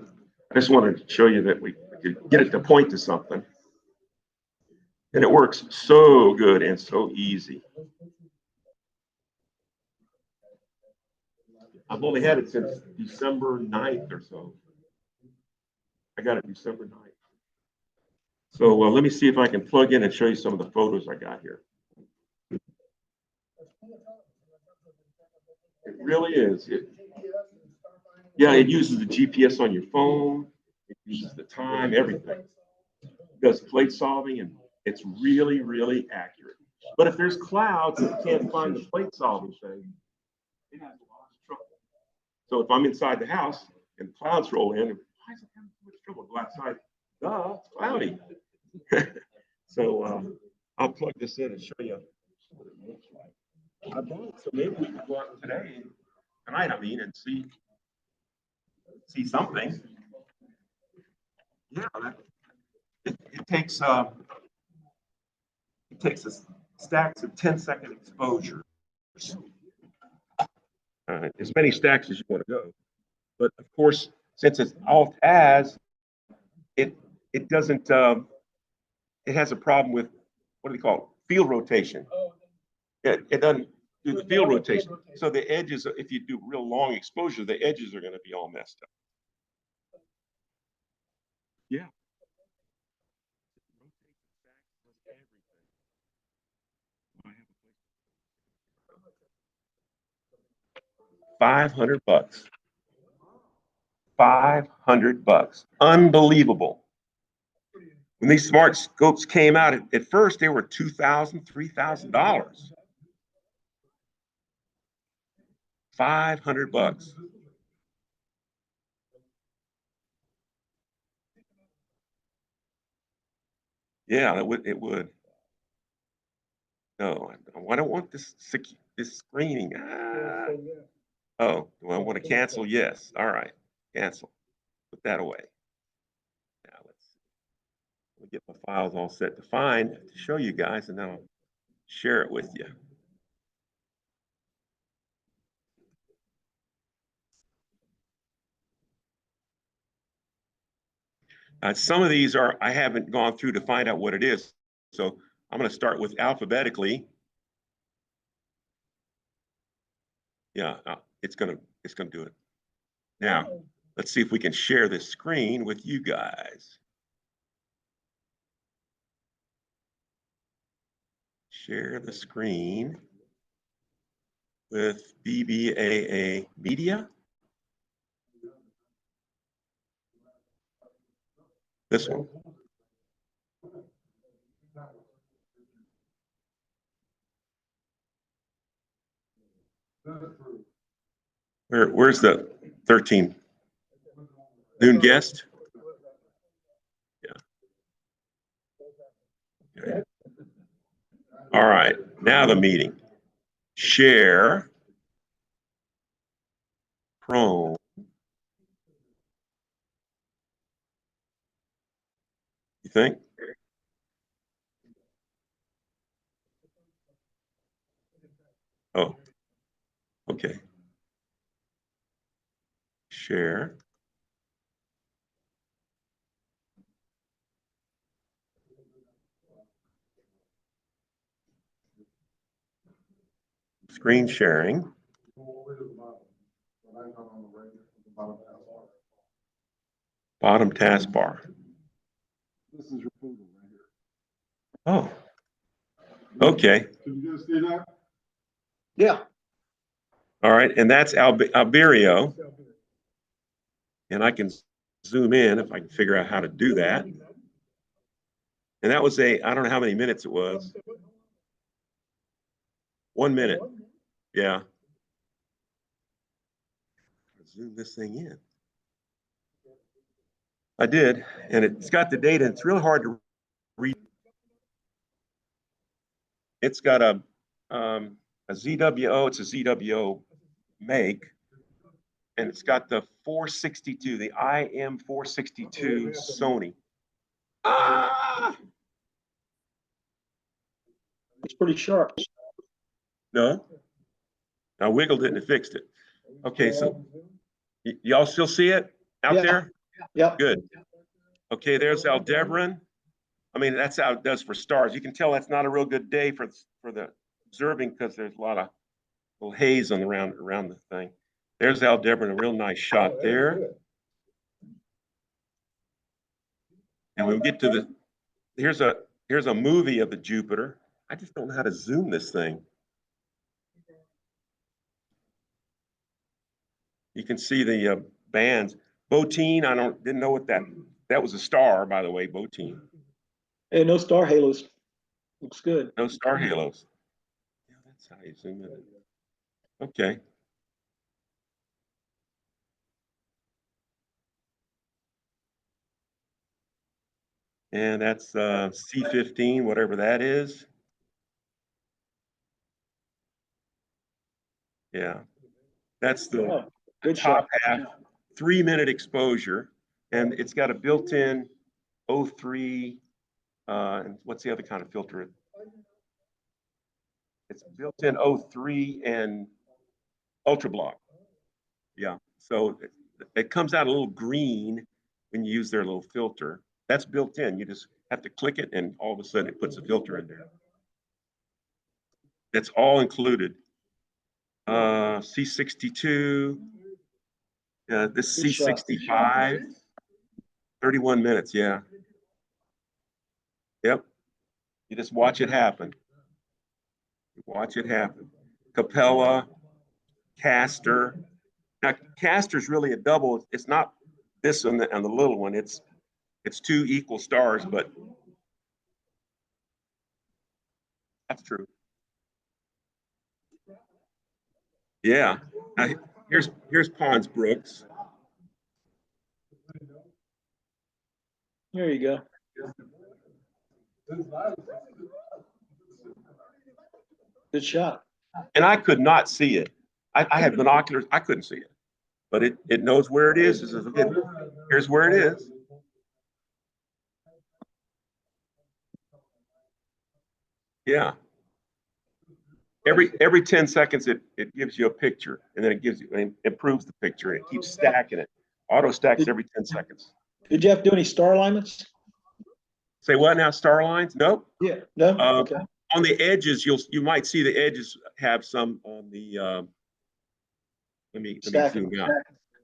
Speaker 1: just wanted to show you that we could get it to point to something. And it works so good and so easy. I've only had it since December 9th or so. I got it December 9th. So let me see if I can plug in and show you some of the photos I got here. It really is. Yeah, it uses the GPS on your phone. It uses the time, everything. It does plate solving, and it's really, really accurate. But if there's clouds and you can't find the plate solving thing, it has a lot of trouble. So if I'm inside the house and clouds roll in, why is it having so much trouble? Go outside. Duh, it's cloudy. So I'll plug this in and show you what it looks like. I bought it, so maybe we can go out tonight, and see something. Yeah, it takes stacks of 10-second exposures. As many stacks as you want to go. But of course, since it's Alt-Az, it doesn't, it has a problem with, what do they call it? Field rotation. It doesn't do the field rotation. So the edges, if you do real long exposure, the edges are going to be all messed up. Yeah. 500 bucks. 500 bucks. Unbelievable. When these smart scopes came out, at first they were $2,000, $3,000. $500. Yeah, it would. No, I don't want this screening. Ah. Oh, do I want to cancel? Yes. All right. Cancel. Put that away. Now let me get my files all set to show you guys, and then I'll share it with you. Some of these I haven't gone through to find out what it is. So I'm going to start with alphabetically. Yeah, it's gonna do it. Now, let's see if we can share this screen with you guys. Share the screen with BBAA Media. This one. Where's the 13 noon guest? Yeah. Okay. All right, now the meeting. Share Chrome. You think? Oh, okay. Share. Screen sharing. Bottom taskbar.
Speaker 6: This is your folder right here.
Speaker 1: Oh, okay.
Speaker 6: Can you guys see that?
Speaker 2: Yeah.
Speaker 1: All right, and that's Alberio. And I can zoom in if I can figure out how to do that. And that was I don't know how many minutes it was. 1 minute. Yeah. Zoom this thing in. I did, and it's got the data. It's real hard to read. It's got a ZWO. It's a ZWO make, and it's got the 462, the IM 462 Sony. Ah!
Speaker 3: It's pretty sharp.
Speaker 1: No, I wiggled it and it fixed it. Okay, so y'all still see it out there?
Speaker 3: Yep.
Speaker 1: Good. Okay, there's Aldebaran. I mean, that's how it does for stars. You can tell that's not a real good day for the observing because there's a lot of little haze on around the thing. There's Aldebaran, a real nice shot there. And when we get to here's a movie of the Jupiter. I just don't know how to zoom this thing. You can see the bands. Botine, didn't know what that was a star, by the way, Botine.
Speaker 3: And no star halos. Looks good.
Speaker 1: No star halos. Yeah, that's how you zoom in. Okay. And that's C15, whatever that is. Yeah, that's the
Speaker 3: Good
Speaker 1: top
Speaker 3: shot.
Speaker 1: half, 3-minute exposure. And it's got a built-in O3, and what's the other kind of filter? It's built-in O3 and ultra block. Yeah, so it comes out a little green when you use their little filter. That's built in. You just have to click it, and all of a sudden it puts a filter in there. That's all included. C62. This C65. 31 minutes. Yeah. Yep. You just watch it happen. Watch it happen. Capella, Castor. Now, Castor's really a double. It's not this and the little one. It's It's two equal stars, but that's true. Yeah. Here's Pons Brooks.
Speaker 3: There you go. Good shot.
Speaker 1: And I could not see it. I had binoculars. I couldn't see it, but it knows where it is. It says, okay, here's where it is. Yeah. Every 10 seconds, it gives you a picture, and then it improves the picture, and it keeps stacking it. Auto stacks every 10 seconds.
Speaker 3: Did Jeff do any star alignments?
Speaker 1: Say what now? Star lines? Nope.
Speaker 3: Yeah, no? Okay.
Speaker 1: On the edges, you might see the edges have some on the let me zoom out.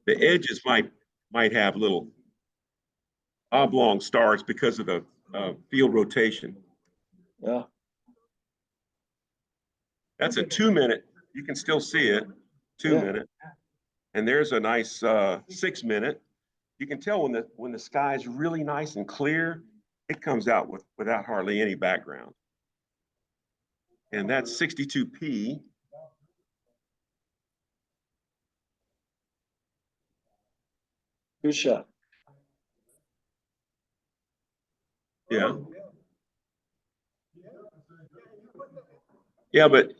Speaker 1: The edges might have little oblong stars because of the field rotation.
Speaker 3: Yeah.
Speaker 1: That's a 2 minute. You can still see it. 2 minute. And there's a nice 6 minute. You can tell when the sky is really nice and clear, it comes out without hardly any background. And that's 62p.
Speaker 3: Good shot.
Speaker 1: Yeah. Yeah, but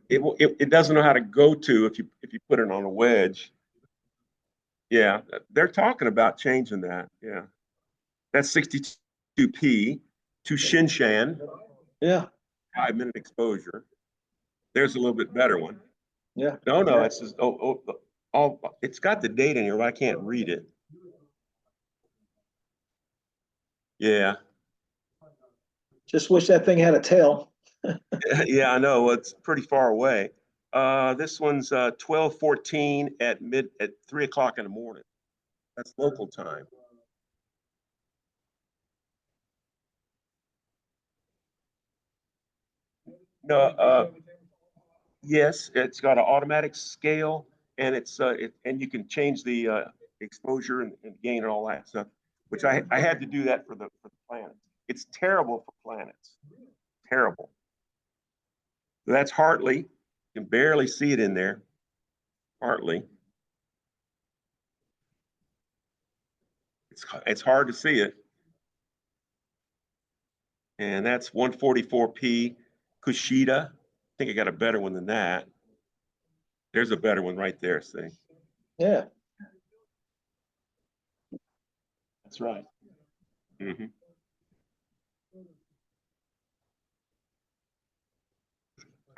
Speaker 1: it doesn't know how to go to if you put it on a wedge. Yeah, they're talking about changing that. Yeah, that's 62p to Shinshan.
Speaker 3: Yeah.
Speaker 1: 5 minute exposure. There's a little bit better one.
Speaker 3: Yeah.
Speaker 1: No, it's just it's got the date in here, but I can't read it. Yeah.
Speaker 3: Just wish that thing had a tail.
Speaker 1: Yeah, I know. It's pretty far away. This one's 12:14 at 3 o'clock in the morning. That's local time. No, yes, it's got an automatic scale, and and you can change the exposure and gain and all that stuff. Which I had to do that for the planets. It's terrible for planets. Terrible. So that's Hartley. You can barely see it in there. Hartley. It's hard to see it. And that's 144p Kushida. I think I got a better one than that. There's a better one right there, see?
Speaker 3: Yeah.
Speaker 1: That's right. Mm-hmm.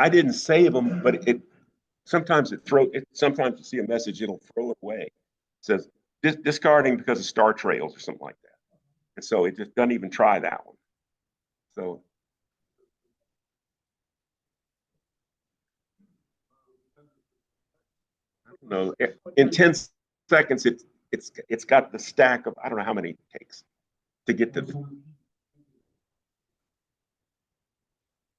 Speaker 1: I didn't save them, but sometimes sometimes you see a message, it'll throw it away. It says discarding because of star trails or something like that. And so it just doesn't even try that one. So I don't know. In 10 seconds, it's got the stack of, I don't know how many it takes to get to.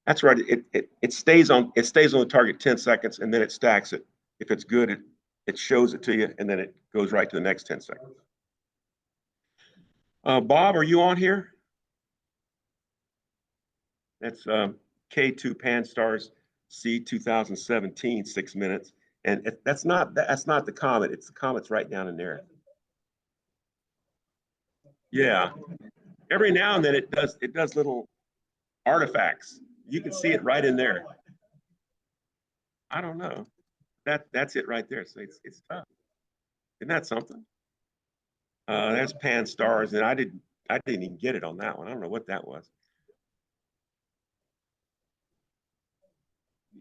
Speaker 1: That's right. It stays on the target 10 seconds, and then it stacks it. If it's good, it shows it to you, and then it goes right to the next 10 seconds. Bob, are you on here? That's K2 Pan-STARRS C 2017, 6 minutes. And that's not the comet. It's the comet's right down in there. Yeah. Every now and then it does little artifacts. You can see it right in there. I don't know. That's it right there. So it's tough. Isn't that something? That's Pan-STARRS, and I didn't even get it on that one. I don't know what that was.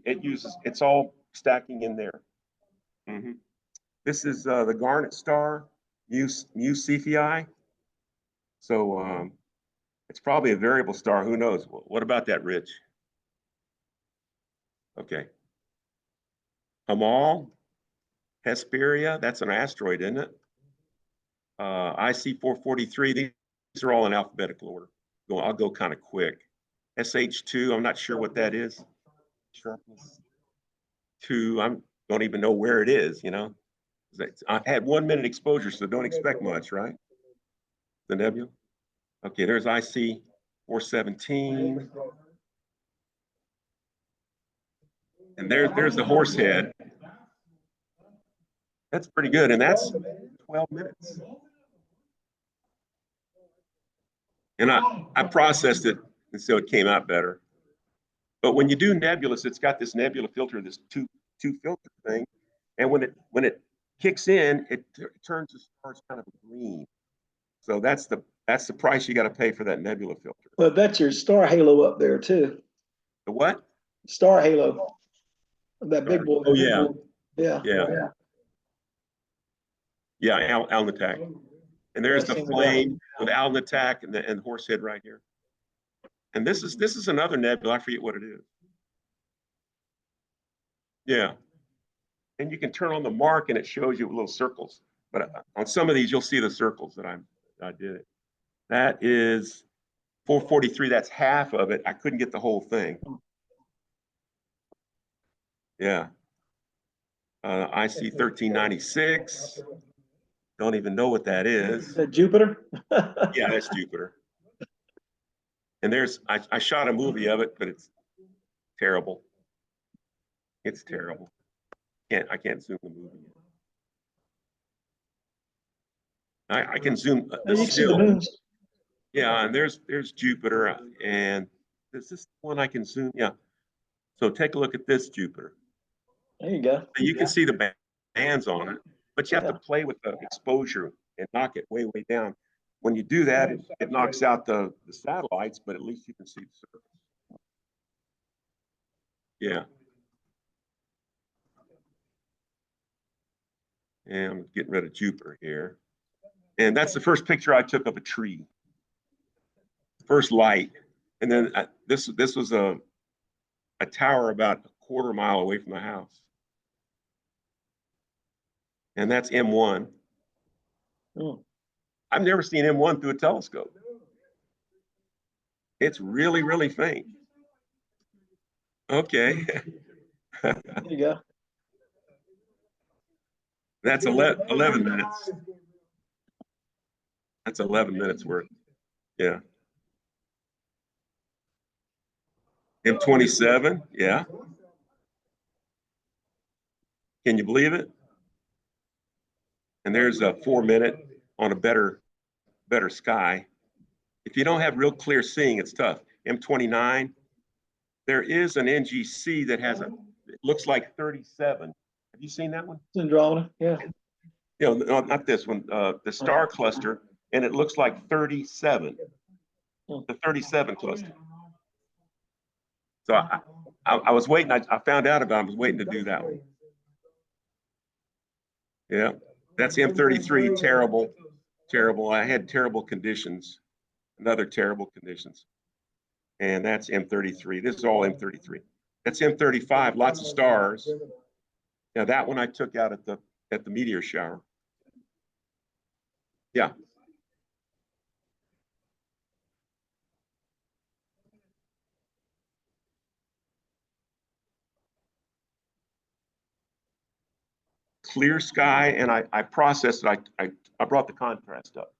Speaker 1: It's all stacking in there. Mm-hmm. This is the Garnet Star, Mu Cephei. So it's probably a variable star. Who knows? What about that, Rich? Okay. Hamal, Hesperia. That's an asteroid, isn't it? IC 443. These are all in alphabetical order. I'll go kind of quick. SH2. I'm not sure what that is. Sharpness 2. I don't even know where it is. You know. I had 1 minute exposure, so don't expect much, right? The nebula. Okay, there's IC 417. And there's the horse head. That's pretty good, and that's 12 minutes. And I processed it, and so it came out better. But when you do nebulous, it's got this nebula filter, this two filter thing, and when it kicks in, it turns the stars kind of green. So that's the price you got to pay for that nebula filter.
Speaker 3: Well, that's your star halo up there too.
Speaker 1: The what?
Speaker 3: Star halo. That big boy.
Speaker 1: Oh yeah,
Speaker 3: Yeah.
Speaker 1: yeah. Alnitak. And there's the flame with Alnitak and the horsehead right here. And this is another nebula. I forget what it is. Yeah. And you can turn on the mark and it shows you little circles. But on some of these, you'll see the circles that I did it. That is 443. That's half of it. I couldn't get the whole thing. Yeah. IC 1396. Don't even know what that is.
Speaker 3: Is that Jupiter?
Speaker 1: Yeah, that's Jupiter. And I shot a movie of it, but it's terrible. It's terrible. I can't zoom the movie. I can zoom the
Speaker 3: You can see the
Speaker 1: still.
Speaker 3: moons.
Speaker 1: Yeah, and there's Jupiter, and this is one I can zoom. Yeah. So take a look at this Jupiter.
Speaker 3: There you go.
Speaker 1: You can see the bands on it, but you have to play with the exposure and knock it way, way down. When you do that, it knocks out the satellites, but at least you can see the surface. Yeah. And I'm getting rid of Jupiter here. And that's the first picture I took of a tree. First light. And then this was a tower about a quarter mile away from the house. And that's M1.
Speaker 3: Oh.
Speaker 1: I've never seen M1 through a telescope. It's really, really faint. Okay.
Speaker 3: There you go.
Speaker 1: That's 11 minutes. That's 11 minutes worth. Yeah. M27, yeah. Can you believe it? And there's a 4-minute on a better sky. If you don't have real clear seeing, it's tough. M29, there is an NGC that has it looks like 37. Have you seen that one?
Speaker 3: Andromeda, yeah.
Speaker 1: You know, no, not this one, the star cluster, and it looks like 37. The 37 cluster. So I was waiting. I found out about it. I was waiting to do that one. Yeah, that's M33. Terrible, terrible. I had terrible conditions, another terrible conditions. And that's M33. This is all M33. That's M35. Lots of stars. Yeah, that one I took out at the meteor shower. Yeah. Clear sky, and I processed it. I brought the contrast up.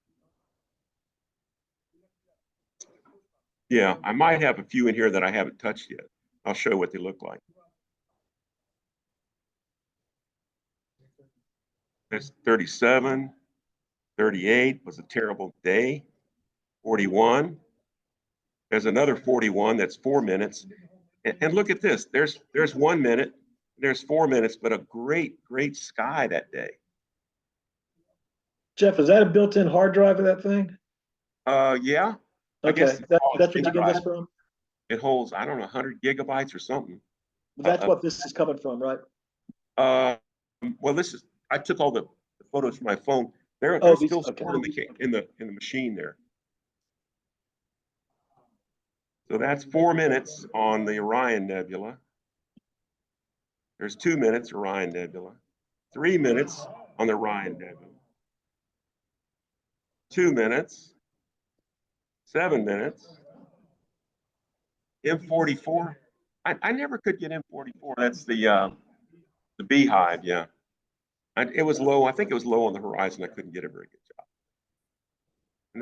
Speaker 1: Yeah, I might have a few in here that I haven't touched yet. I'll show what they look like. There's 37, 38 was a terrible day. 41. There's another 41 that's 4 minutes. And look at this. There's 1 minute. There's 4 minutes, but a great sky that day.
Speaker 3: Jeff, is that a built-in hard drive of that thing?
Speaker 1: Yeah. I
Speaker 3: Okay,
Speaker 1: guess
Speaker 3: that's what you get this from?
Speaker 1: It holds, I don't know, 100 gigabytes or something.
Speaker 3: That's what this is coming from, right?
Speaker 1: Well, I took all the photos from my phone. They're still stored in the machine there. So that's 4 minutes on the Orion Nebula. There's 2 minutes Orion Nebula. 3 minutes on the Orion Nebula. 2 minutes. 7 minutes. M44. I never could get M44. That's the beehive, yeah. It was low. I think it was low on the horizon. I couldn't get a very good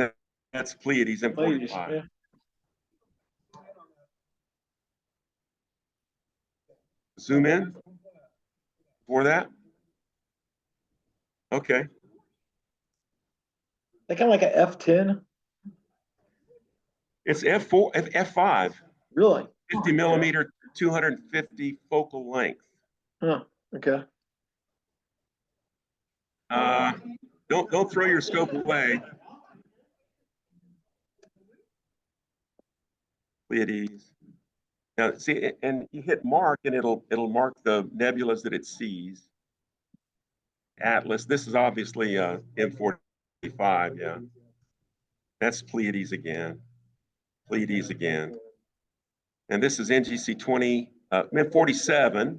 Speaker 1: job. And That's Pleiades and
Speaker 3: Pleiades,
Speaker 1: 45.
Speaker 3: yeah.
Speaker 1: Zoom in for that. Okay.
Speaker 3: They kind of like a F10,
Speaker 1: It's F4, F5,
Speaker 3: really?
Speaker 1: 50 millimeter, 250 focal length.
Speaker 3: Huh, okay.
Speaker 1: Don't throw your scope away. Pleiades. Now see, and you hit mark and it'll mark the nebulas that it sees. Atlas, this is obviously M45, yeah. That's Pleiades again. Pleiades again. And this is NGC 20, M47,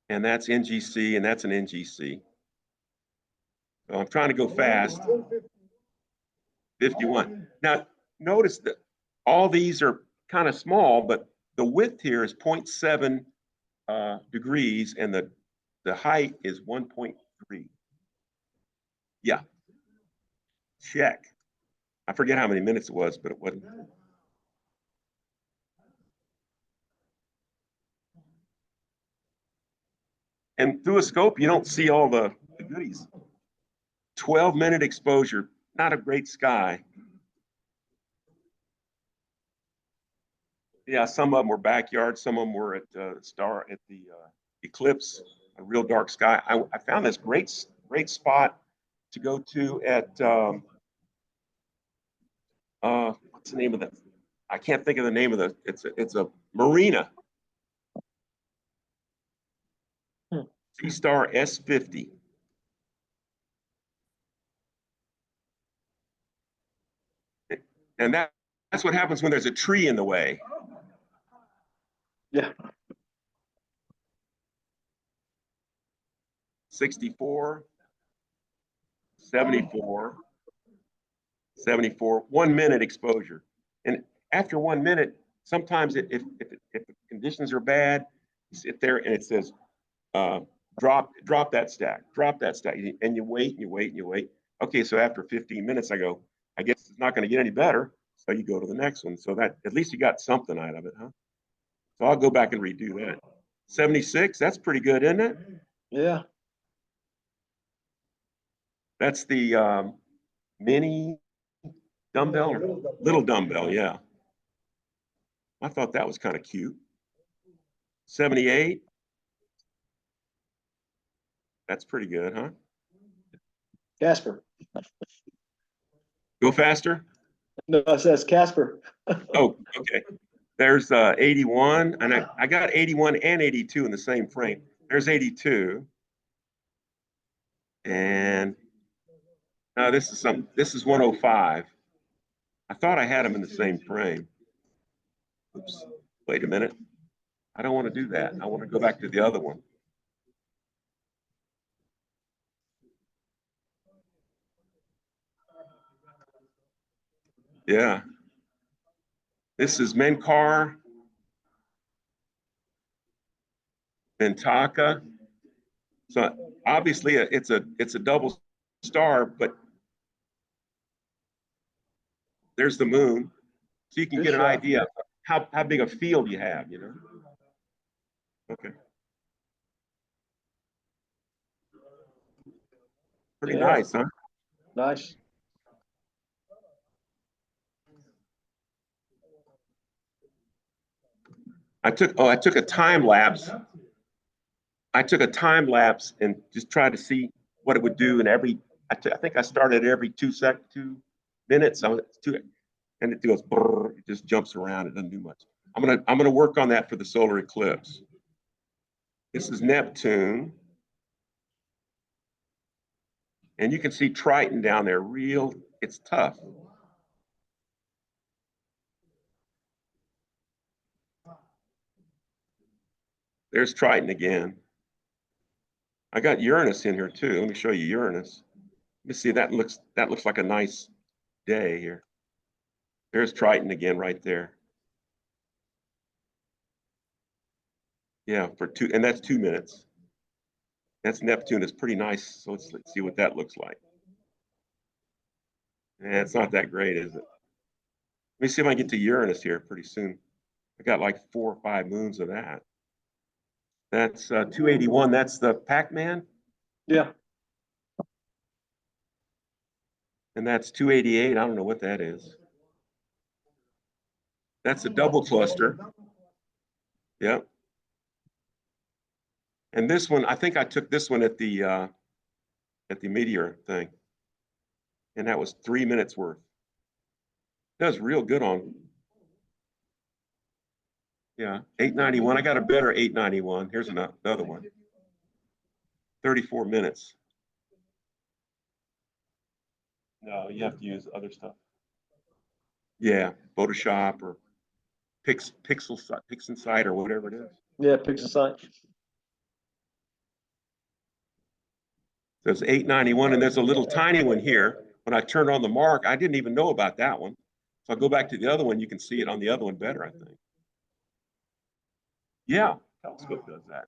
Speaker 1: and that's NGC, and that's an NGC. So I'm trying to go fast. 51. Now, notice that all these are kind of small, but the width here is 0.7 degrees, and the height is 1.3. Yeah. Check. I forget how many minutes it was, but it wasn't. And through a scope, you don't see all the goodies. 12-minute exposure, not a great sky. Yeah, some of them were backyard, some of them were at the eclipse, a real dark sky. I found this great spot to go to at what's the name of that? I can't think of the name of the. It's a marina. SeeStar S50. And that's what happens when there's a tree in the way.
Speaker 3: Yeah.
Speaker 1: 64, 74, 74, 1 minute exposure. And after 1 minute, sometimes if the conditions are bad, you sit there and it says, drop that stack, and you wait and you wait and you wait. Okay, so after 15 minutes, I go, I guess it's not going to get any better. So you go to the next one. So that at least you got something out of it, huh? So I'll go back and redo that. 76, that's pretty good, isn't it?
Speaker 3: Yeah.
Speaker 1: That's the mini dumbbell, or little dumbbell, yeah. I thought that was kind of cute. 78. That's pretty good, huh?
Speaker 3: Casper.
Speaker 1: Go faster.
Speaker 3: No, it says Casper.
Speaker 1: Oh, okay. There's 81, and I got 81 and 82 in the same frame. There's 82. And this is 105. I thought I had them in the same frame. Oops, wait a minute. I don't want to do that. I want to go back to the other one. Yeah. This is Menkar, Bentaka. So obviously it's a double star, but there's the moon. So you can get an idea of how big a field you have, you know? Okay. Pretty nice, huh?
Speaker 3: Nice.
Speaker 1: I took a time lapse. I took a time lapse and just tried to see what it would do in every. I think I started every 2 minutes. And it goes, brrr, it just jumps around. It doesn't do much. I'm gonna work on that for the solar eclipse. This is Neptune, and you can see Triton down there. It's tough. There's Triton again. I got Uranus in here too. Let me show you Uranus. Let me see, that looks like a nice day here. There's Triton again right there. Yeah, and that's 2 minutes. That's Neptune. It's pretty nice. So let's see what that looks like. Yeah, it's not that great, is it? Let me see if I can get to Uranus here pretty soon. I got like 4 or 5 moons of that. That's 281. That's the Pac-Man,
Speaker 3: Yeah,
Speaker 1: and that's 288. I don't know what that is. That's a double cluster. Yep. And this one, I think I took this one at the meteor thing, and that was 3 minutes worth. That was real good on. Yeah, 891. I got a better 891. Here's another one. 34 minutes. No, you have to use other stuff. Yeah, Photoshop or Pixelsight or whatever it is.
Speaker 3: yeah, picks a site.
Speaker 1: There's 891, and there's a little tiny one here. When I turned on the mark, I didn't even know about that one. So I go back to the other one, you can see it on the other one better, I think. Yeah, telescope does that.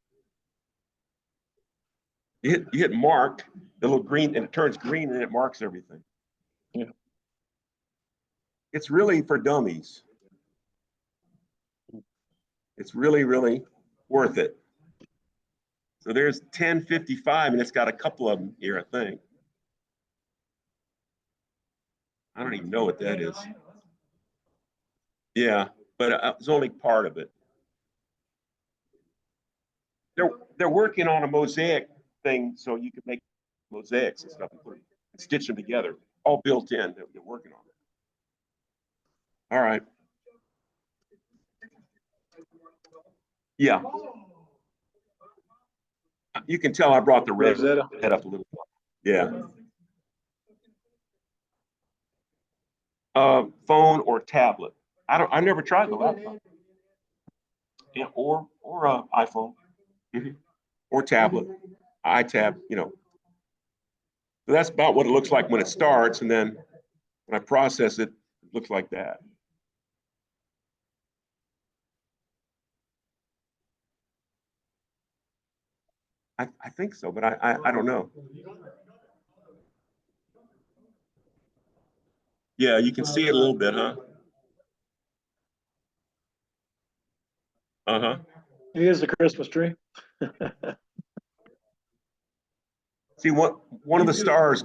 Speaker 1: You hit mark, the little green, and it turns green and it marks everything.
Speaker 3: Yeah.
Speaker 1: It's really for dummies. It's really, really worth it. So there's 1055, and it's got a couple of them here, I think. I don't even know what that is. Yeah, but it's only part of it. They're working on a mosaic thing, so you can make mosaics and stuff and stitch them together, all built in. They're working on it. All right. Yeah. You can tell I brought the red
Speaker 3: Rosetta.
Speaker 1: head up a little. Yeah. Phone or tablet. I never tried the laptop. Yeah, or iPhone. Mhm. Or tablet, iTab, you know. So that's about what it looks like when it starts, and then when I process it, it looks like that. I think so, but I don't know. Yeah, you can see it a little bit, huh? Uh-huh.
Speaker 3: Here's the Christmas tree.
Speaker 1: See, one of the stars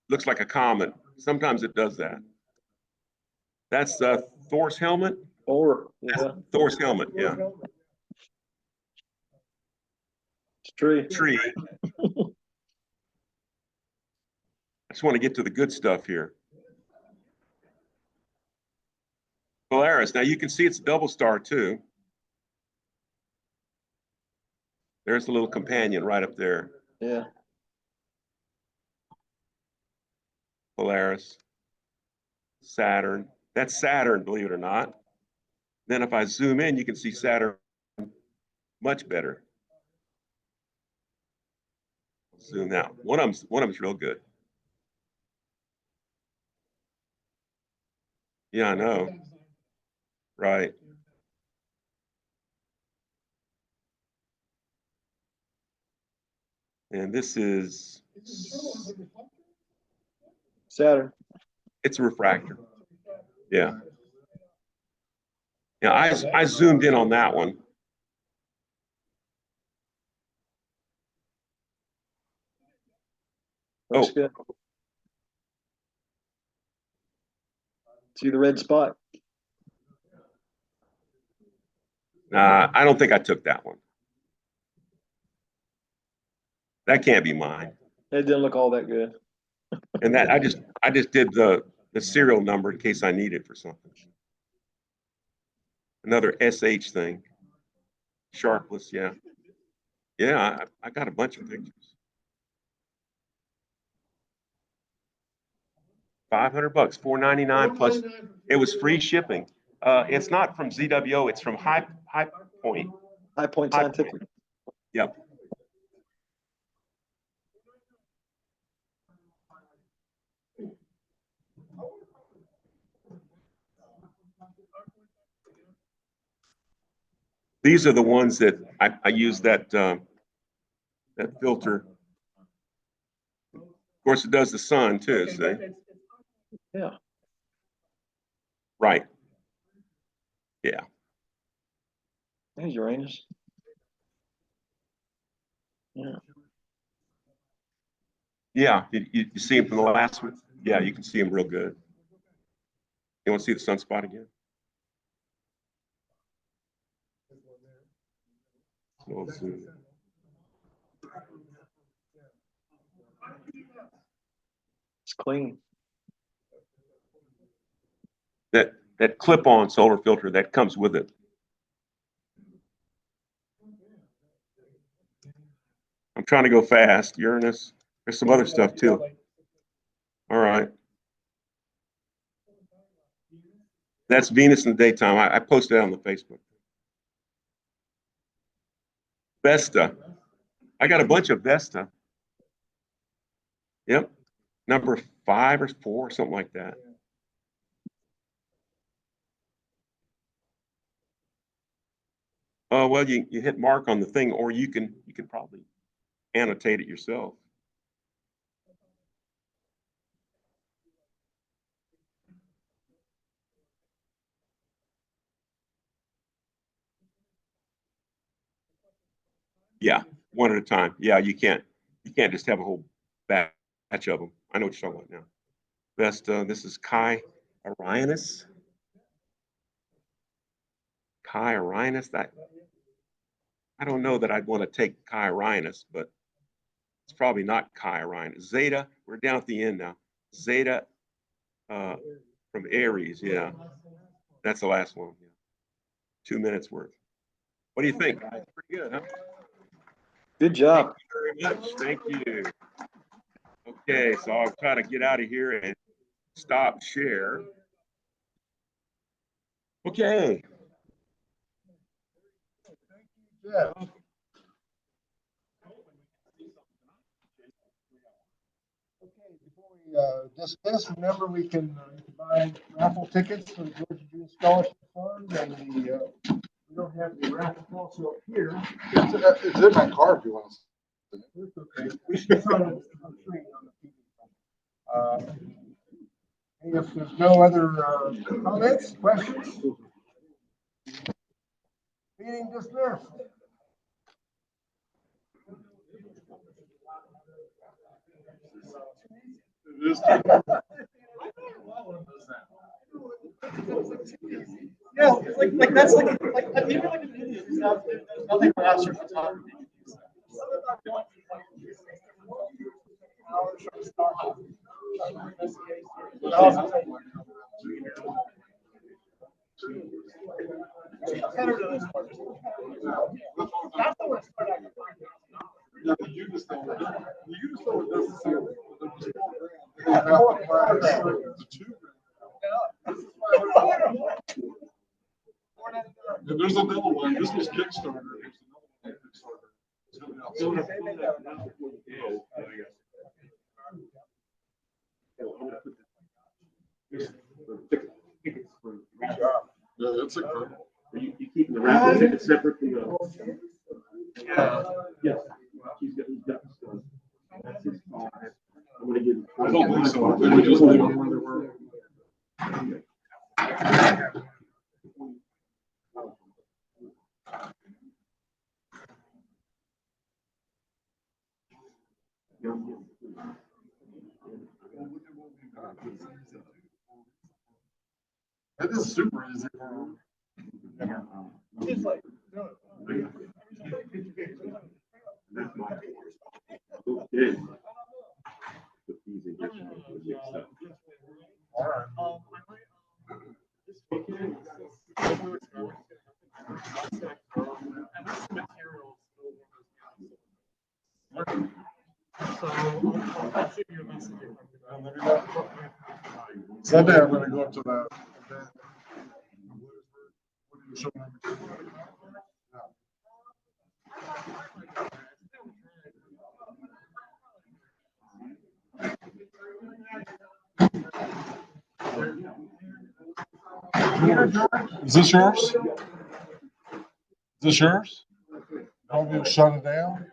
Speaker 1: looks like a comet. Sometimes it does that. That's Thor's helmet.
Speaker 3: Or, yeah,
Speaker 1: Thor's helmet, yeah.
Speaker 3: it's a tree.
Speaker 1: Tree. I just want to get to the good stuff here. Polaris. Now you can see it's a double star too. There's a little companion right up there.
Speaker 3: Yeah.
Speaker 1: Polaris. Saturn. That's Saturn, believe it or not. Then if I zoom in, you can see Saturn much better. Zoom out. One of them's real good. Yeah, I know. Right. And this is
Speaker 3: Saturn.
Speaker 1: it's a refractor. Yeah. Yeah, I zoomed in on that one.
Speaker 3: Looks good. See the red spot?
Speaker 1: I don't think I took that one. That can't be mine.
Speaker 3: It didn't look all that good.
Speaker 1: And that I just did the serial number in case I need it for something. Another SH thing. Sharpless, yeah. Yeah, I got a bunch of pictures. 500 bucks, 499 plus. It was free shipping. It's not from ZWO. It's from High Point.
Speaker 3: High Point
Speaker 1: High
Speaker 3: Scientific.
Speaker 1: Point. Yep. These are the ones that I use that filter. Of course, it does the sun too. See,
Speaker 3: Yeah.
Speaker 1: Right. Yeah.
Speaker 3: There's Uranus. Yeah.
Speaker 1: Yeah. You see him from the last one? Yeah, you can see him real good. You want to see the sunspot again? So let's see.
Speaker 3: It's clean.
Speaker 1: That clip-on solar filter that comes with it. I'm trying to go fast. Uranus. There's some other stuff too. All right. That's Venus in the daytime. I posted that on the Facebook. Vesta. I got a bunch of Vesta. Yep. Number 5 or 4, something like that. Oh, well, you hit mark on the thing, or you can probably annotate it yourself. Yeah, one at a time. Yeah, you can't just have a whole batch of them. I know what you're talking about now. Vesta, this is Chi Orionis. Chi Orionis. I don't know that I'd want to take Chi Orionis, but it's probably not Chi Orionis. Zeta, we're down at the end now. Zeta from Aries, yeah. That's the last one. Yeah. 2 minutes worth. What do you think? Pretty good, huh?
Speaker 3: Good job.
Speaker 1: Thank you very much. Thank you. Okay, so I'll try to get out of here and stop share. Okay.
Speaker 6: Yeah. Okay, before we dismiss, remember we can buy raffle tickets for the Georgia June Scholarship Fund, and we don't have the raffle also up here. It's in my car if you want to. It's okay. We should try to screen on the TV. If there's no other comments, questions, meeting dismissed.
Speaker 5: Yeah, it's like that's like even like an idiot. There's nothing for astrophotography.
Speaker 6: There's another one. This was Kickstarter. Yeah, that's a good.
Speaker 1: You keeping the raffle ticket separate from the? Yes. He's got stuff. That's his call. I'm gonna give him.
Speaker 6: I don't think so. I think we just leave them where they were. It is super easy.
Speaker 5: It's like,
Speaker 1: That's my. Okay. Put these in here. Mixed up.
Speaker 6: All right. Sunday, I'm gonna go up to the event. What are you showing me? Is this yours? Is this yours? I'm gonna shut it down.